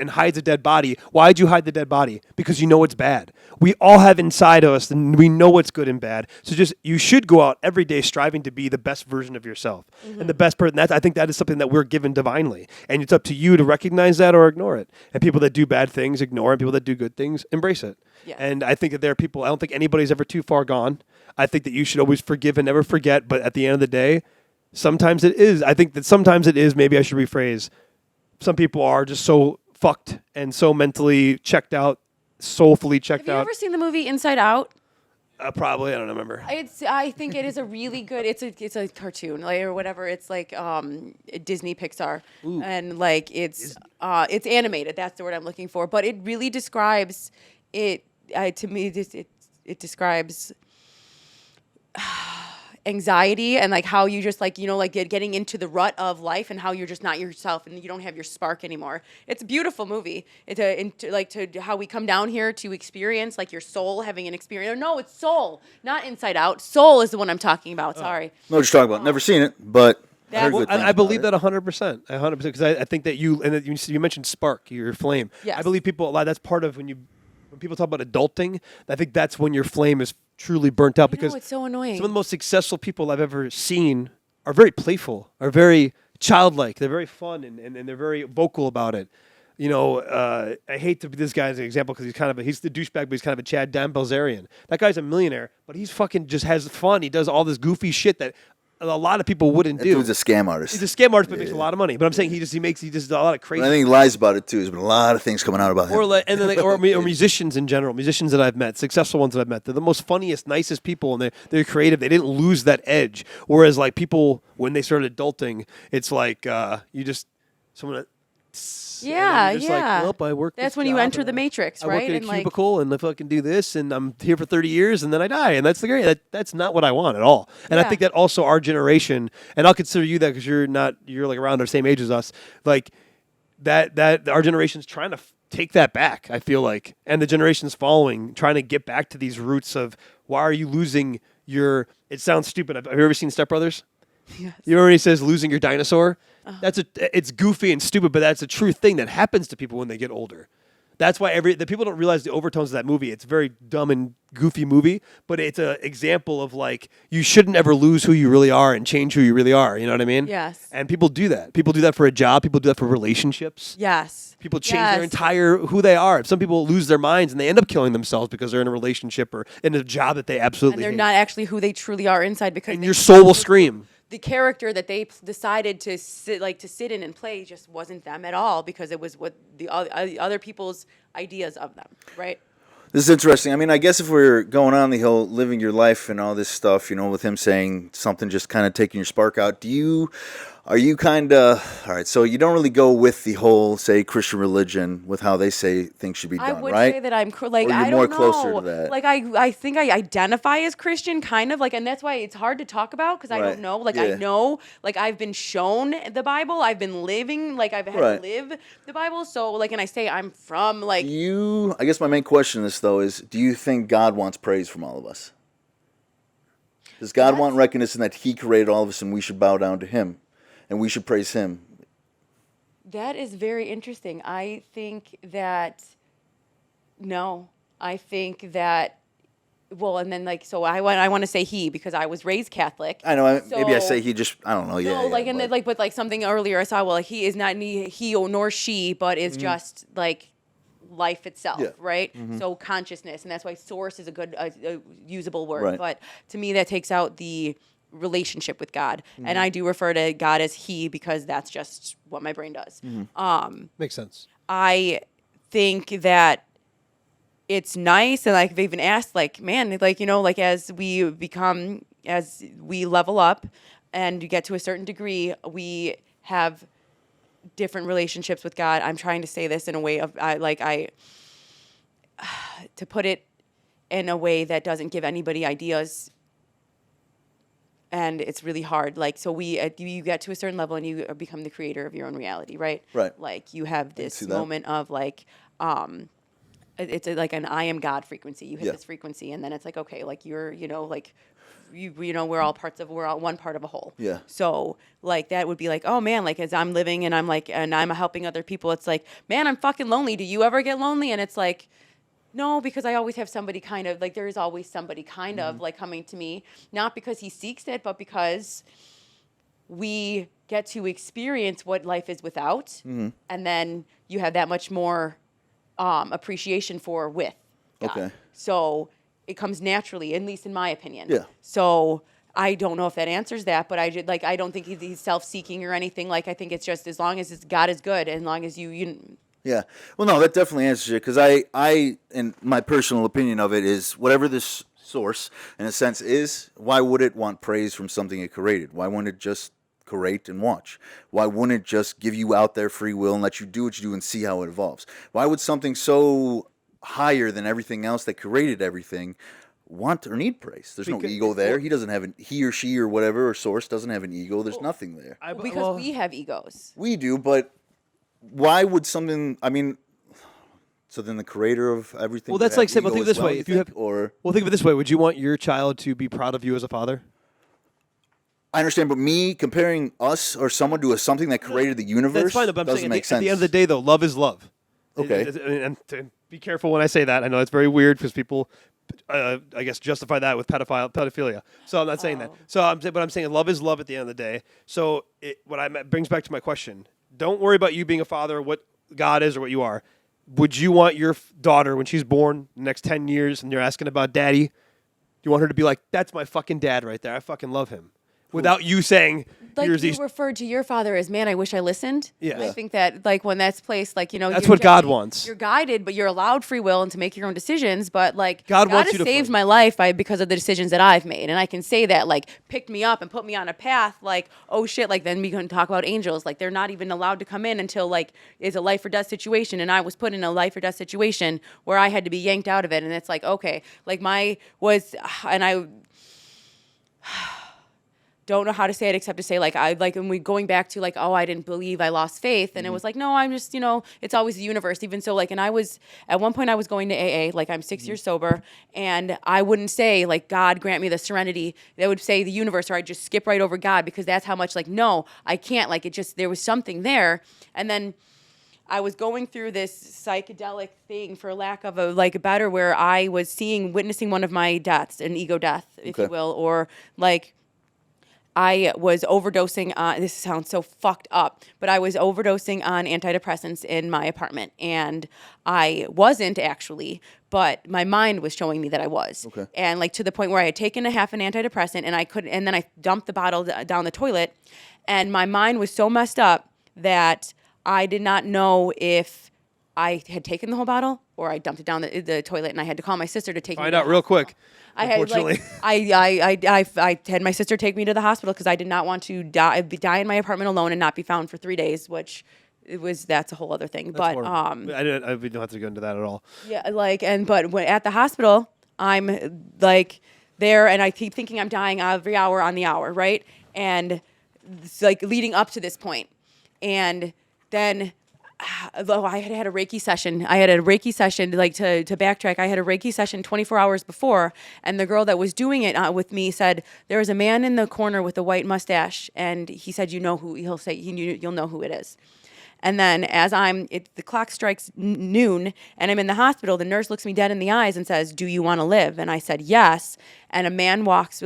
hides a dead body. Why'd you hide the dead body? Because you know it's bad. We all have inside of us, and we know what's good and bad. So you should go out every day striving to be the best version of yourself and the best person. I think that is something that we're given divinely, and it's up to you to recognize that or ignore it. And people that do bad things ignore it. People that do good things embrace it. Yes. And I think that there are people. I don't think anybody's ever too far gone. I think that you should always forgive and never forget. But at the end of the day, sometimes it is. I think that sometimes it is. Maybe I should rephrase. Some people are just so fucked and so mentally checked out, soulfully checked out. Have you ever seen the movie Inside Out? Probably. I don't remember. I think it is a really good. It's a cartoon, like, or whatever. It's like Disney Pixar, and like it's animated. That's the word I'm looking for. But it really describes it. To me, it describes anxiety and, like, how you just, like, getting into the rut of life, and how you're just not yourself and you don't have your spark anymore. It's a beautiful movie. It's to how we come down here to experience, like, your soul having an experience. Or no, it's soul, not Inside Out. Soul is the one I'm talking about. Sorry. No, what you're talking about. Never seen it, but I heard good things I believe about that 100%. 100%, because I think that you mentioned spark, your flame. Yes. I believe people, that's part of when people talk about adulting, I think that's when your flame is truly burnt out because it's so annoying. some of the most successful people I've ever seen are very playful, are very childlike. They're very fun and they're very vocal about it. You know, I hate to be this guy as an example because he's the douchebag, but he's kind of a Chad Belzerian. That guy's a millionaire, but he's fucking just has fun. He does all this goofy shit that a lot of people wouldn't do. He's a scam artist. He's a scam artist, but makes a lot of money. But I'm saying he does a lot of crazy. But I think he lies about it too. There's been a lot of things coming out about him. Or musicians in general, musicians that I've met, successful ones that I've met. They're the most funniest, nicest people, and they're creative. They didn't lose that edge. Whereas like people when they started adulting, it's like you just someone. Yeah, just yeah. Like, well, I work. That's this when you job enter the and matrix, I right? work in and a cubicle, and if I can do this, and I'm here for 30 years, and then I die, and that's the great. That's not what I want at all. And I think that also our generation, and I'll consider you that because you're like around our same age as us, like that our generation's trying to take that back. I feel like, and the generations following trying to get back to these roots of why are you losing your? It sounds stupid. Have you ever seen Step Brothers? Yes. You know when he says losing your dinosaur? It's goofy and stupid, but that's a true thing that happens to people when they get older. That's why the people don't realize the overtones of that movie. It's a very dumb and goofy movie, but it's an example of like you shouldn't ever lose who you really are and change who you really are. You know what I mean? Yes. And people do that. People do that for a job. People do that for relationships. Yes. People change their entire who they are. Some people lose their minds and they end up killing themselves because they're in a relationship or in a job that they absolutely And they're hate. not actually who they truly are inside because And your soul will scream. The character that they decided to sit in and play just wasn't them at all because it was what the other people's ideas of them, right? This is interesting. I mean, I guess if we're going on the whole living your life and all this stuff, you know, with him saying something just kind of taking your spark out, are you kind of, all right, so you don't really go with the whole, say, Christian religion with how they say things should be done, right? I would say that I'm, like, or you're I more don't know. closer to that? Like, I think I identify as Christian, kind of, like, and that's why it's hard to talk about, because I don't know. Like, I know, like, I've been shown the Bible. I've been living, like, I've had to live the Bible. So, like, and I say I'm from, like... I guess my main question in this, though, is do you think God wants praise from all of us? Does God want recognition that he created all of us and we should bow down to him? And we should praise him. That is very interesting. I think that, no. I think that, well, and then, like, so I want to say he because I was raised Catholic. I know, maybe I say he just, I don't know, but like something earlier I saw, well, he is not he nor she, but is just, like, life itself, right? Mm-hmm. So consciousness, and that's why source is a good usable word. Right. But to me, that takes out the relationship with God, and I do refer to God as he because that's just what my brain does. Makes sense. I think that it's nice, and like, I've even asked, like, man, like, you know, like, as we level up and you get to a certain degree, we have different relationships with God. I'm trying to say this in a way of to put it in a way that doesn't give anybody ideas. And it's really hard. Like, so you get to a certain level and you become the creator of your own reality, right? Right. Like, you have this moment of, like, it's like an I am God frequency. You hit this frequency, and then it's like, okay, like, you're, you know, like, you know, we're all one part of a whole. Yeah. So, like, that would be like, oh man, like, as I'm living and I'm helping other people, it's like, man, I'm fucking lonely. Do you ever get lonely? And it's like, no, because I always have somebody kind of, like, there is always somebody kind of, like, coming to me, not because he seeks it, but because we get to experience what life is without, and then you have that much more appreciation for with God. Okay. So it comes naturally, at least in my opinion. Yeah. So I don't know if that answers that, but I don't think he's self-seeking or anything. Like, I think it's just as long as God is good, and as long as you Yeah. Well, no, that definitely answers it because I, and my personal opinion of it is whatever this source, in a sense, is, why would it want praise from something it created? Why wouldn't it just create and watch? Why wouldn't it just give you out there free will and let you do what you do and see how it evolves? Why would something so higher than everything else that created everything want or need praise? There's no ego there. He doesn't have he or she or whatever, or source doesn't have an ego. There's nothing there. because we have egos. We do, but why would something? I mean, so then the creator of everything. Well, that's like saying, well, think of it this way: if you have, or well, think of it this way: would you want your child to be proud of you as a father? I understand, but me comparing us or someone to something that created the universe, that's fine. But I'm doesn't saying make sense. at the end of the day, though, love is love. Okay. And be careful when I say that. I know it's very weird because people I guess justify that with pedophilia. So I'm not saying that. So I'm saying love is love at the end of the day. So brings back to my question. Don't worry about you being a father, what God is or what you are. Would you want your daughter, when she's born, the next 10 years, and you're asking about daddy, do you want her to be like, that's my fucking dad right there. I fucking love him. Without you saying, like here's you these. referred to your father as, man, I wish I listened. Yes. I think that like when that's placed, like, you know, That's you're what God generally- wants. You're guided, but you're allowed free will and to make your own decisions. But like God wants has you to saved find- my life because of the decisions that I've made. And I can say that, like, picked me up and put me on a path, like, oh shit, like then we can talk about angels. Like they're not even allowed to come in until like it's a life or death situation. And I was put in a life or death situation where I had to be yanked out of it. And it's like, okay, like don't know how to say it except to say like and we going back to like, oh, I didn't believe, I lost faith, and it was like, no, I'm just, you know, it's always the universe. Even so, like, and I was at one point I was going to AA, like I'm 6 years sober, and I wouldn't say like God grant me the serenity. They would say the universe, or I'd just skip right over God because that's how much like, no, I can't, like it just, there was something there. And then I was going through this psychedelic thing, for lack of a like better, where I was witnessing one of my deaths, an ego death, if you will, or like I was overdosing on, this sounds so fucked up, but I was overdosing on antidepressants in my apartment. And I wasn't actually, but my mind was showing me that I was. Okay. And like to the point where I had taken a half an antidepressant and I couldn't, and then I dumped the bottle down the toilet. And my mind was so messed up that I did not know if I had taken the whole bottle or I dumped it down the toilet, and I had to call my sister to take me Find to out the real hospital. quick. I had Unfortunately. like I had my sister take me to the hospital because I did not want to die in my apartment alone and not be found for 3 days, which that's a whole other thing. That's But horrible. We don't have to go into that at all. yeah, like but when at the hospital, I'm like there and I keep thinking I'm dying every hour on the hour, right? And it's like leading up to this point, and then. I had a Reiki session. Like to backtrack, I had a Reiki session 24 hours before, and the girl that was doing it with me said, there was a man in the corner with a white mustache, and he said, you'll know who it is. And then as the clock strikes noon and I'm in the hospital, the nurse looks me dead in the eyes and says, do you want to live? And I said, yes. And an old man walks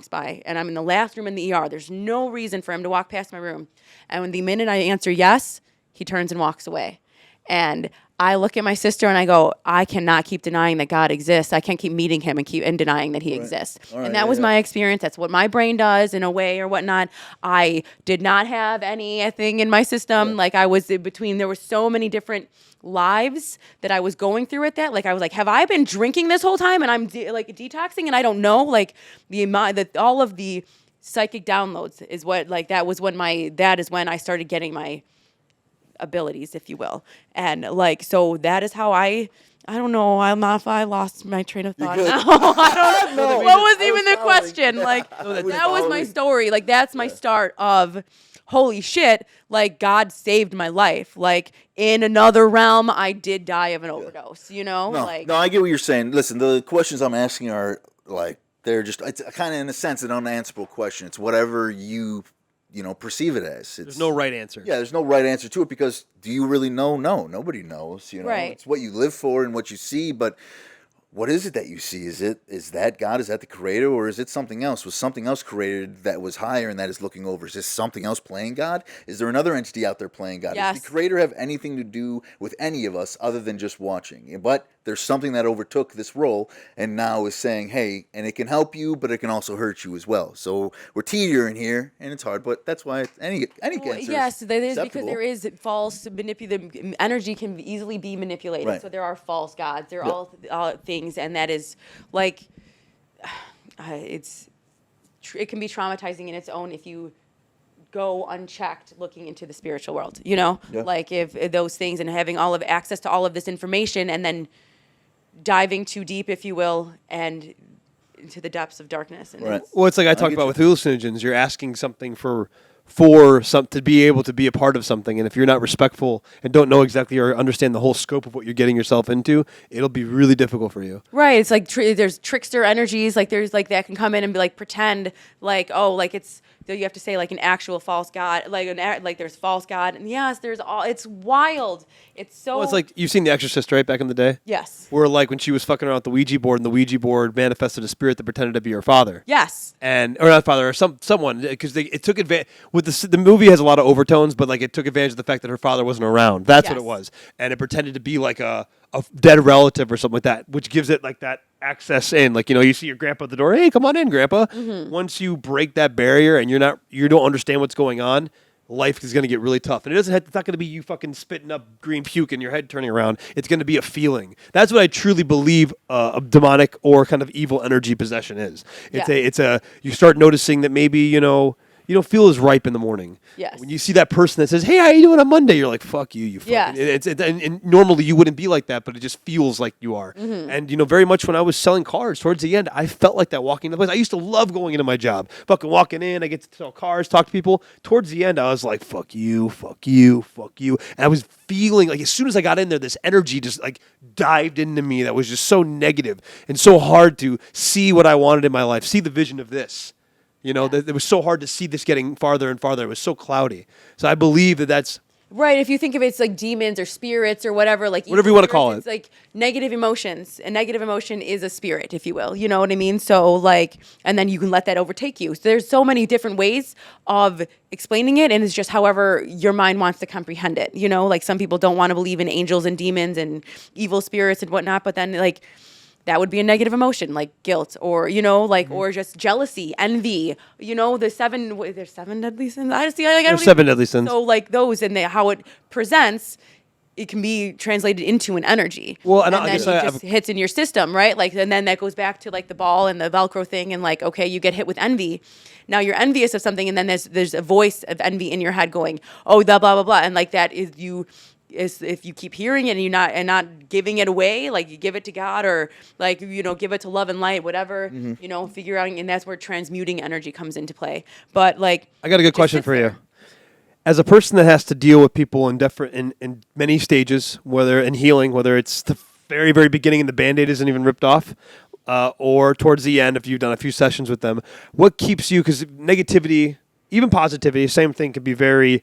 by, and I'm in the last room in the ER. There's no reason for him to walk past my room. And when the minute I answer yes, he turns and walks away. And I look at my sister and I go, I cannot keep denying that God exists. I can't keep meeting him and denying that he exists. Right, and that was my experience. That's what my brain does in a way or whatnot. I did not have anything in my system. Yeah. Like I was in between, there were so many different lives that I was going through at that. Like I was like, have I been drinking this whole time and I'm detoxing and I don't know? Like the amount that all of the psychic downloads is what, like that is when I started getting my abilities, if you will. And like, so that is how I don't know. I lost my train of thought now. I don't know. What was even the question? Like, that was my story. Like, that's my start of, holy shit, like, God saved my life. Like, in another realm, I did die of an overdose, you know? No, I get what you're saying. Listen, the questions I'm asking are, like, it's kind of, in a sense, an unanswerable question. It's whatever you perceive it as. There's no right answer. Yeah, there's no right answer to it, because do you really know? No, nobody knows. Right. It's what you live for and what you see. But what is it that you see? Is that God? Is that the creator, or is it something else? Was something else created that was higher and that is looking over? Is this something else playing God? Is there another entity out there playing God? Yes. Does the creator have anything to do with any of us other than just watching? But there's something that overtook this role and now is saying, hey, and it can help you, but it can also hurt you as well. So we're teetering here, and it's hard, but that's why any cancer yes, is there is, because acceptable. there is false the energy can easily be manipulated. Right. So there are false gods. There are all things, and that is like it can be traumatizing in its own if you go unchecked looking into the spiritual world. Like if those things and having all of access to all of this information and then diving too deep, if you will, and into the depths of darkness. And Right. Well, it's like I talked get about with hallucinogens. You're asking something for to be able to be a part of something. And if you're not respectful and don't know exactly or understand the whole scope of what you're getting yourself into, it'll be really difficult for you. Right. It's like there's trickster energies. Like there's like that can come in and be like pretend like, oh, like it's you have to say like an actual false god, like there's false god. And yes, there's all. It's wild. It's so. Well, it's like you've seen The Exorcist, right? Back in the day. Yes. Where like when she was fucking around with the Ouija board, and the Ouija board manifested a spirit that pretended to be her father. Yes. Or not father, or someone, because it took advantage. With the movie has a lot of overtones, but like it took advantage of the fact that her father wasn't around. That's what it was, and it pretended to be like a dead relative or something like that, which gives it like that access in. Like, you see your grandpa at the door. Hey, come on in, grandpa. Mm-hmm. Once you break that barrier and you don't understand what's going on, life is going to get really tough. And it's not going to be you fucking spitting up green puke and your head turning around. It's going to be a feeling. That's what I truly believe a demonic or kind of evil energy possession is. You start noticing that maybe, you don't feel as ripe in the morning. Yes. When you see that person that says, hey, how you doing on Monday? You're like, fuck you, you fucking. Yes. And normally you wouldn't be like that, but it just feels like you are. Mm-hmm. And, very much when I was selling cars towards the end, I felt like that walking into the place. I used to love going into my job. Fucking walking in, I get to sell cars, talk to people. Towards the end, I was like, fuck you, fuck you, fuck you. And I was feeling like as soon as I got in there, this energy just like dived into me that was just so negative and so hard to see what I wanted in my life, see the vision of this. It was so hard to see this getting farther and farther. It was so cloudy. So I believe that's... Right, if you think of it, it's like demons or spirits or whatever. Like whatever you want to call it. It's like negative emotions. A negative emotion is a spirit, if you will. You know what I mean? So like, and then you can let that overtake you. So there's so many different ways of explaining it, and it's just however your mind wants to comprehend it. Like some people don't want to believe in angels and demons and evil spirits and whatnot, but then like... that would be a negative emotion, like guilt, or or just jealousy, envy. There's 7 deadly sins. There's 7 deadly sins. So like those and how it presents, it can be translated into an energy. Well, and then it just hits in your system, right? Like, and then that goes back to like the ball and the Velcro thing, and like, okay, you get hit with envy. Now you're envious of something, and then there's a voice of envy in your head going, oh, the blah blah blah, and like that is you. Is if you keep hearing it and you're not giving it away, like you give it to God or like give it to love and light, whatever, figure out, and that's where transmuting energy comes into play. But like, I got a good question for you. As a person that has to deal with people in many stages, whether in healing, whether it's the very very beginning and the Band-Aid isn't even ripped off, or towards the end if you've done a few sessions with them, what keeps you? Because negativity, even positivity, same thing, can be very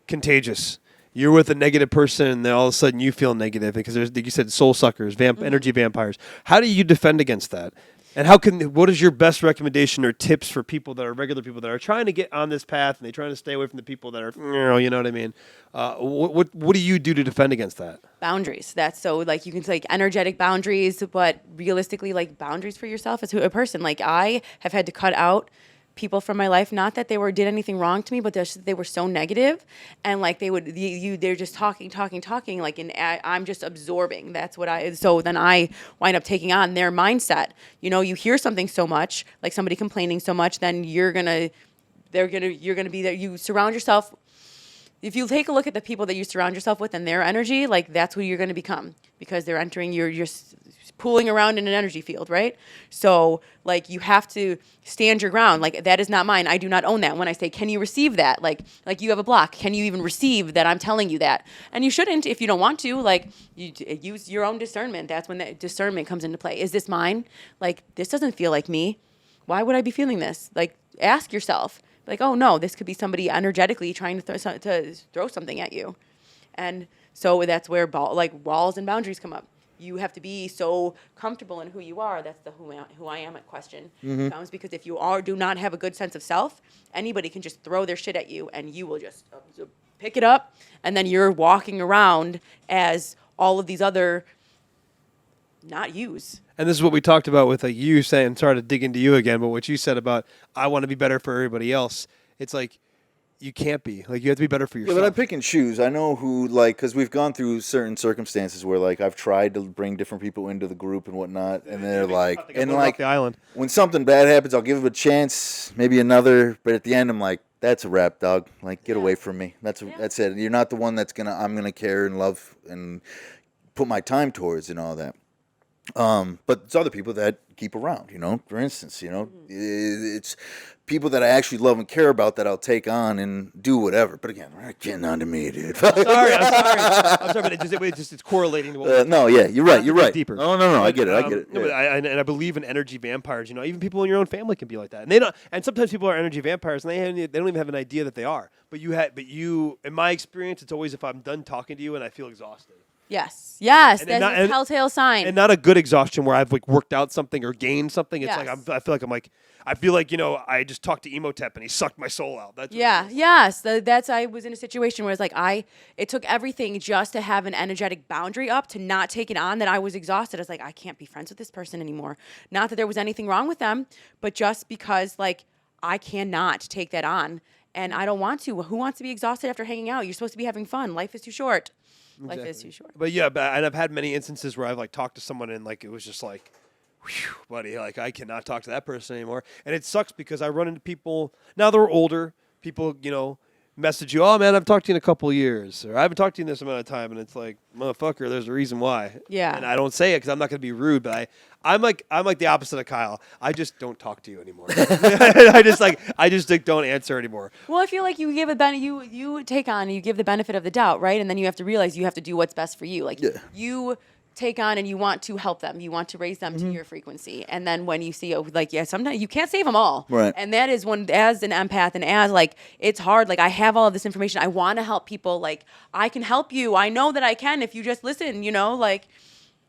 contagious. You're with a negative person, and then all of a sudden you feel negative because there's, like you said, soul suckers, energy vampires. How do you defend against that? And what is your best recommendation or tips for people that are regular people that are trying to get on this path and they're trying to stay away from the people that are, you know what I mean? What do you do to defend against that? Boundaries. That's so like you can say energetic boundaries, but realistically, like boundaries for yourself as a person. Like I have had to cut out people from my life, not that they did anything wrong to me, but they were so negative, and like they're just talking like, and I'm just absorbing. That's what so then I wind up taking on their mindset. You hear something so much, like somebody complaining so much, then you're gonna be there. You surround yourself. If you take a look at the people that you surround yourself with and their energy, like that's who you're going to become, because they're entering you're pooling around in an energy field, right? So like you have to stand your ground. Like that is not mine. I do not own that. When I say, can you receive that? Like you have a block. Can you even receive that I'm telling you that? And you shouldn't if you don't want to. Like you use your own discernment. That's when that discernment comes into play. Is this mine? Like this doesn't feel like me. Why would I be feeling this? Like ask yourself. Like, oh no, this could be somebody energetically trying to throw something at you. And so that's where walls and boundaries come up. You have to be so comfortable in who you are. That's the who I am question. Mm-hmm. Comes because if you do not have a good sense of self, anybody can just throw their shit at you, and you will just pick it up, and then you're walking around as all of these other not yous. And this is what we talked about with you saying, sorry to dig into you again, but what you said about I want to be better for everybody else. It's like you can't be. Like you have to be better for yourself. Yeah, but I pick and choose. I know who, like, because we've gone through certain circumstances where, like, I've tried to bring different people into the group and whatnot, and they're like, the island. When something bad happens, I'll give them a chance, maybe another, but at the end, I'm like, that's a wrap, dog. Like, get away from me. That's it. You're not the one I'm gonna care and love and put my time towards and all that. But it's other people that keep around, for instance, it's people that I actually love and care about that I'll take on and do whatever. But again, we're not getting on to me, dude. I'm sorry, but it's correlating to what no, yeah, you're right. You're right. Deeper. No, but, I get it. No, but I believe in energy vampires. Even people in your own family can be like that, and they don't. And sometimes people are energy vampires, and they don't even have an idea that they are. But you, in my experience, it's always if I'm done talking to you and I feel exhausted. Yes, that's a telltale sign. And not a good exhaustion where I've worked out something or gained something. It's I feel like I just talked to Emotep and he sucked my soul out. That's I was in a situation where it took everything just to have an energetic boundary up to not take it on, that I was exhausted. I was like, I can't be friends with this person anymore. Not that there was anything wrong with them, but just because I cannot take that on and I don't want to. Who wants to be exhausted after hanging out? You're supposed to be having fun. Life is too short. Exactly. Life is too short. But and I've had many instances where I've talked to someone and it was just whew, buddy, I cannot talk to that person anymore. And it sucks because I run into people now they're older. People, message you, oh man, I've talked to you in a couple of years, or I haven't talked to you in this amount of time, and it's like, motherfucker, there's a reason why. Yeah. And I don't say it because I'm not going to be rude, but I'm like the opposite of Kyle. I just don't talk to you anymore. I just don't answer anymore. Well, I feel like you give you take on and you give the benefit of the doubt, right? And then you have to realize you have to do what's best for you. You take on and you want to help them. You want to raise them to your frequency. And then when you see, sometimes you can't save them all. Right. And that is as an empath and as it's hard. I have all of this information. I want to help people. I can help you. I know that I can if you just listen,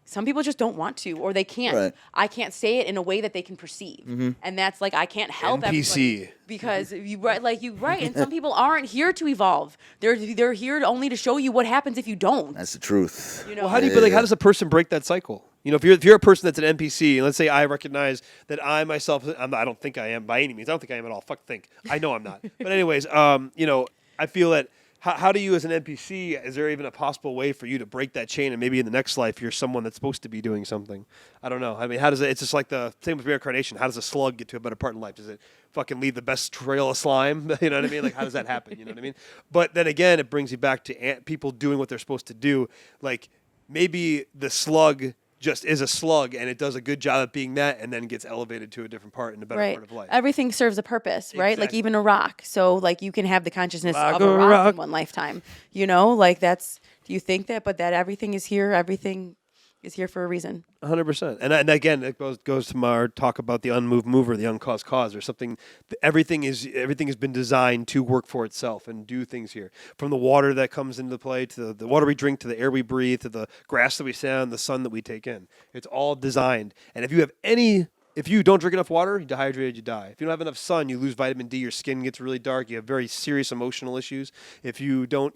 some people just don't want to, or they can't. Right. I can't say it in a way that they can perceive. And that's I can't help NPC. Because and some people aren't here to evolve. They're here only to show you what happens if you don't. That's the truth. Well, how do you how does a person break that cycle? If you're a person that's an NPC, and let's say I recognize that I myself, I don't think I am by any means. I don't think I am at all. Fuck think. I know I'm not. But anyways, I feel that. How do you, as an NPC, is there even a possible way for you to break that chain and maybe in the next life you're someone that's supposed to be doing something? I don't know. I mean, how does it? It's just like the same with reincarnation. How does a slug get to a better part in life? Does it fucking leave the best trail of slime? You know what I mean? How does that happen? You know what I mean? But then again, it brings you back to people doing what they're supposed to do. Maybe the slug just is a slug and it does a good job at being that and then gets elevated to a different part in a better part of life. Everything serves a purpose, right? Exactly. Even a rock. So you can have the consciousness of a rock in one lifetime. That's, do you think that? But that everything is here. Everything is here for a reason. 100%. And again, it goes to our talk about the unmoved mover, the uncaused cause, or something. Everything has been designed to work for itself and do things here. From the water that comes into play, to the water we drink, to the air we breathe, to the grass that we sit on, the sun that we take in. It's all designed. And if you don't drink enough water, you're dehydrated, you die. If you don't have enough sun, you lose vitamin D, your skin gets really dark, you have very serious emotional issues. If you don't,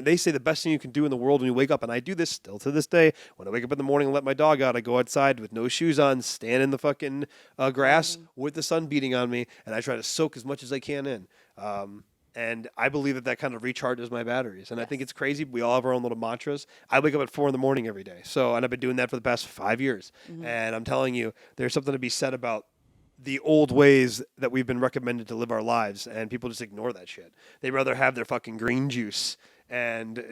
they say the best thing you can do in the world when you wake up, and I do this still to this day, when I wake up in the morning and let my dog out, I go outside with no shoes on, stand in the fucking grass with the sun beating on me, and I try to soak as much as I can in. And I believe that kind of recharges my batteries. And I think it's crazy. We all have our own little mantras. I wake up at 4 a.m. every day. And I've been doing that for the past 5 years. And I'm telling you, there's something to be said about the old ways that we've been recommended to live our lives. And people just ignore that shit. They'd rather have their fucking green juice and,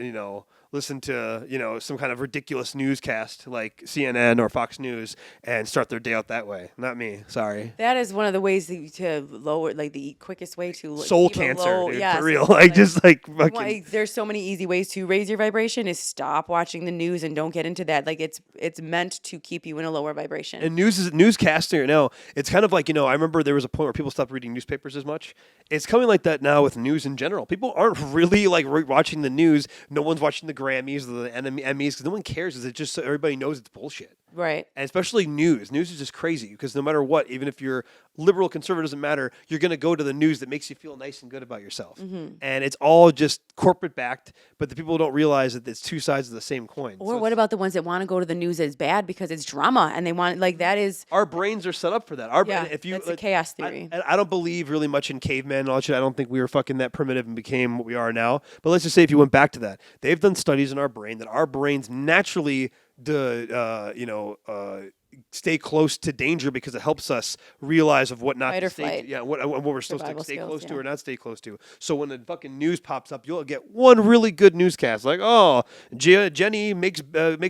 listen to, some kind of ridiculous newscast like CNN or Fox News and start their day out that way. Not me. Sorry. That is one of the ways to lower, the quickest way to soul cancer, dude, for real. Fucking. There's so many easy ways to raise your vibration is stop watching the news and don't get into that. It's meant to keep you in a lower vibration. And newscasting now, it's kind of I remember there was a point where people stopped reading newspapers as much. It's coming like that now with news in general. People aren't really watching the news. No one's watching the Grammys or the Emmys because no one cares. It's just so everybody knows it's bullshit. Right. And especially news. News is just crazy because no matter what, even if you're liberal, conservative, doesn't matter, you're going to go to the news that makes you feel nice and good about yourself. And it's all just corporate backed, but the people don't realize that it's two sides of the same coin. Or what about the ones that want to go to the news as bad because it's drama and they want, that is... Our brains are set up for that. That's a chaos theory. I don't believe really much in cavemen and all that shit. I don't think we were fucking that primitive and became what we are now. But let's just say if you went back to that, they've done studies in our brain that our brains naturally stay close to danger because it helps us realize of what not Fight to or flight. what we're supposed to Survival stay skills, close to yeah. or not stay close to. So when the fucking news pops up, you'll get one really good newscast, like, oh, Jenny makes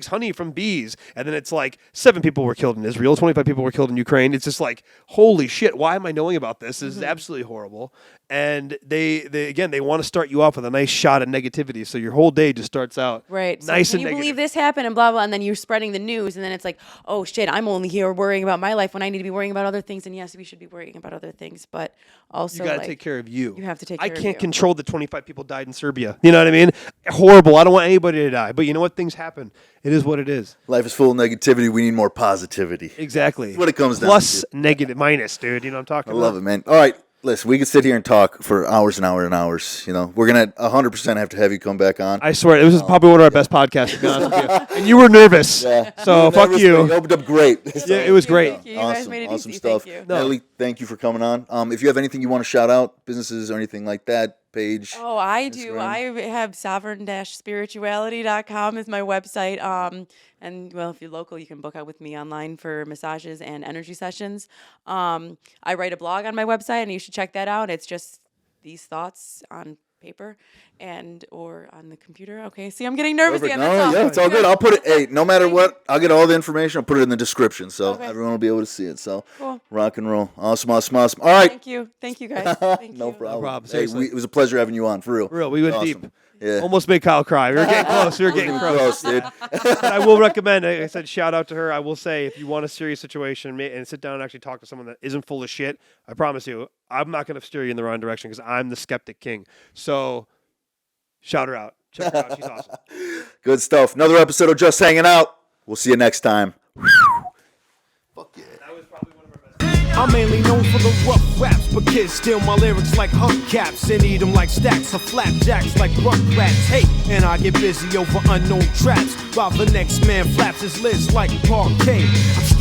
honey from bees, and then it's like 7 people were killed in Israel, 25 people were killed in Ukraine. It's just like, holy shit, why am I knowing about this? This is absolutely horrible. And they want to start you off with a nice shot of negativity, so your whole day just starts out Right. nice So and can you negative. believe this happened and blah, blah, and then you're spreading the news, and then it's like, oh, shit, I'm only here worrying about my life when I need to be worrying about other things. And yes, we should be worrying about other things, but also You got to like, take care of you. You have to take I care of can't you. control that 25 people died in Serbia. You know what I mean? Horrible. I don't want anybody to die. But you know what? Things happen. It is what it is. Life is full of negativity. We need more positivity. Exactly. That's what it comes down Plus, to. negative, minus, dude. You know what I'm talking I about? love it, man. All right. Listen, we could sit here and talk for hours and hours and hours. You know, we're going to 100% have to have you come back on. I swear, this is probably one of our best podcasts, to be honest with you. And you were nervous. Yeah. So, fuck Nervous, you. but opened up great. Yeah, it was great. Thank you. You guys Awesome. made it Awesome easy. stuff. Thank you. No. Natalie, thank you for coming on. If you have anything you want to shout out, businesses or anything like that, page. Oh, I do. Instagram. I have sovereign-spirituality.com is my website. And well, if you're local, you can book out with me online for massages and energy sessions. I write a blog on my website, and you should check that out. It's just these thoughts on paper or on the computer. Okay, see, I'm getting nervous Perfect. again. No, That's all. yeah, it's all good. I'll put it. Hey, no matter Thank what, I'll get all the information. I'll put it in the description, so Okay. everyone will be able to see it. So, Cool. rock and roll. Awesome. All right. Thank you, guys. Thank No you. problem. problem, Hey, seriously. it was a pleasure having you on, for real. For real, we went Awesome. deep. Yeah. Almost made Kyle cry. We were getting close. We were getting close. Close, dude. But I will recommend, like I said, shout out to her. I will say, if you want a serious situation and sit down and actually talk to someone that isn't full of shit, I promise you, I'm not going to steer you in the wrong direction because I'm the skeptic king. So, shout her out. Check her out. She's awesome. Good stuff. Another episode of Just Hanging Out. We'll see you next time. Fuck yeah. That was probably one of our best. I'm mainly known for the rough raps, but kids steal my lyrics like hubcaps and eat them like stacks of flapjacks like rugrats. Hey, and I get busy over unknown traps while the next man flaps his lids like parquet. I'm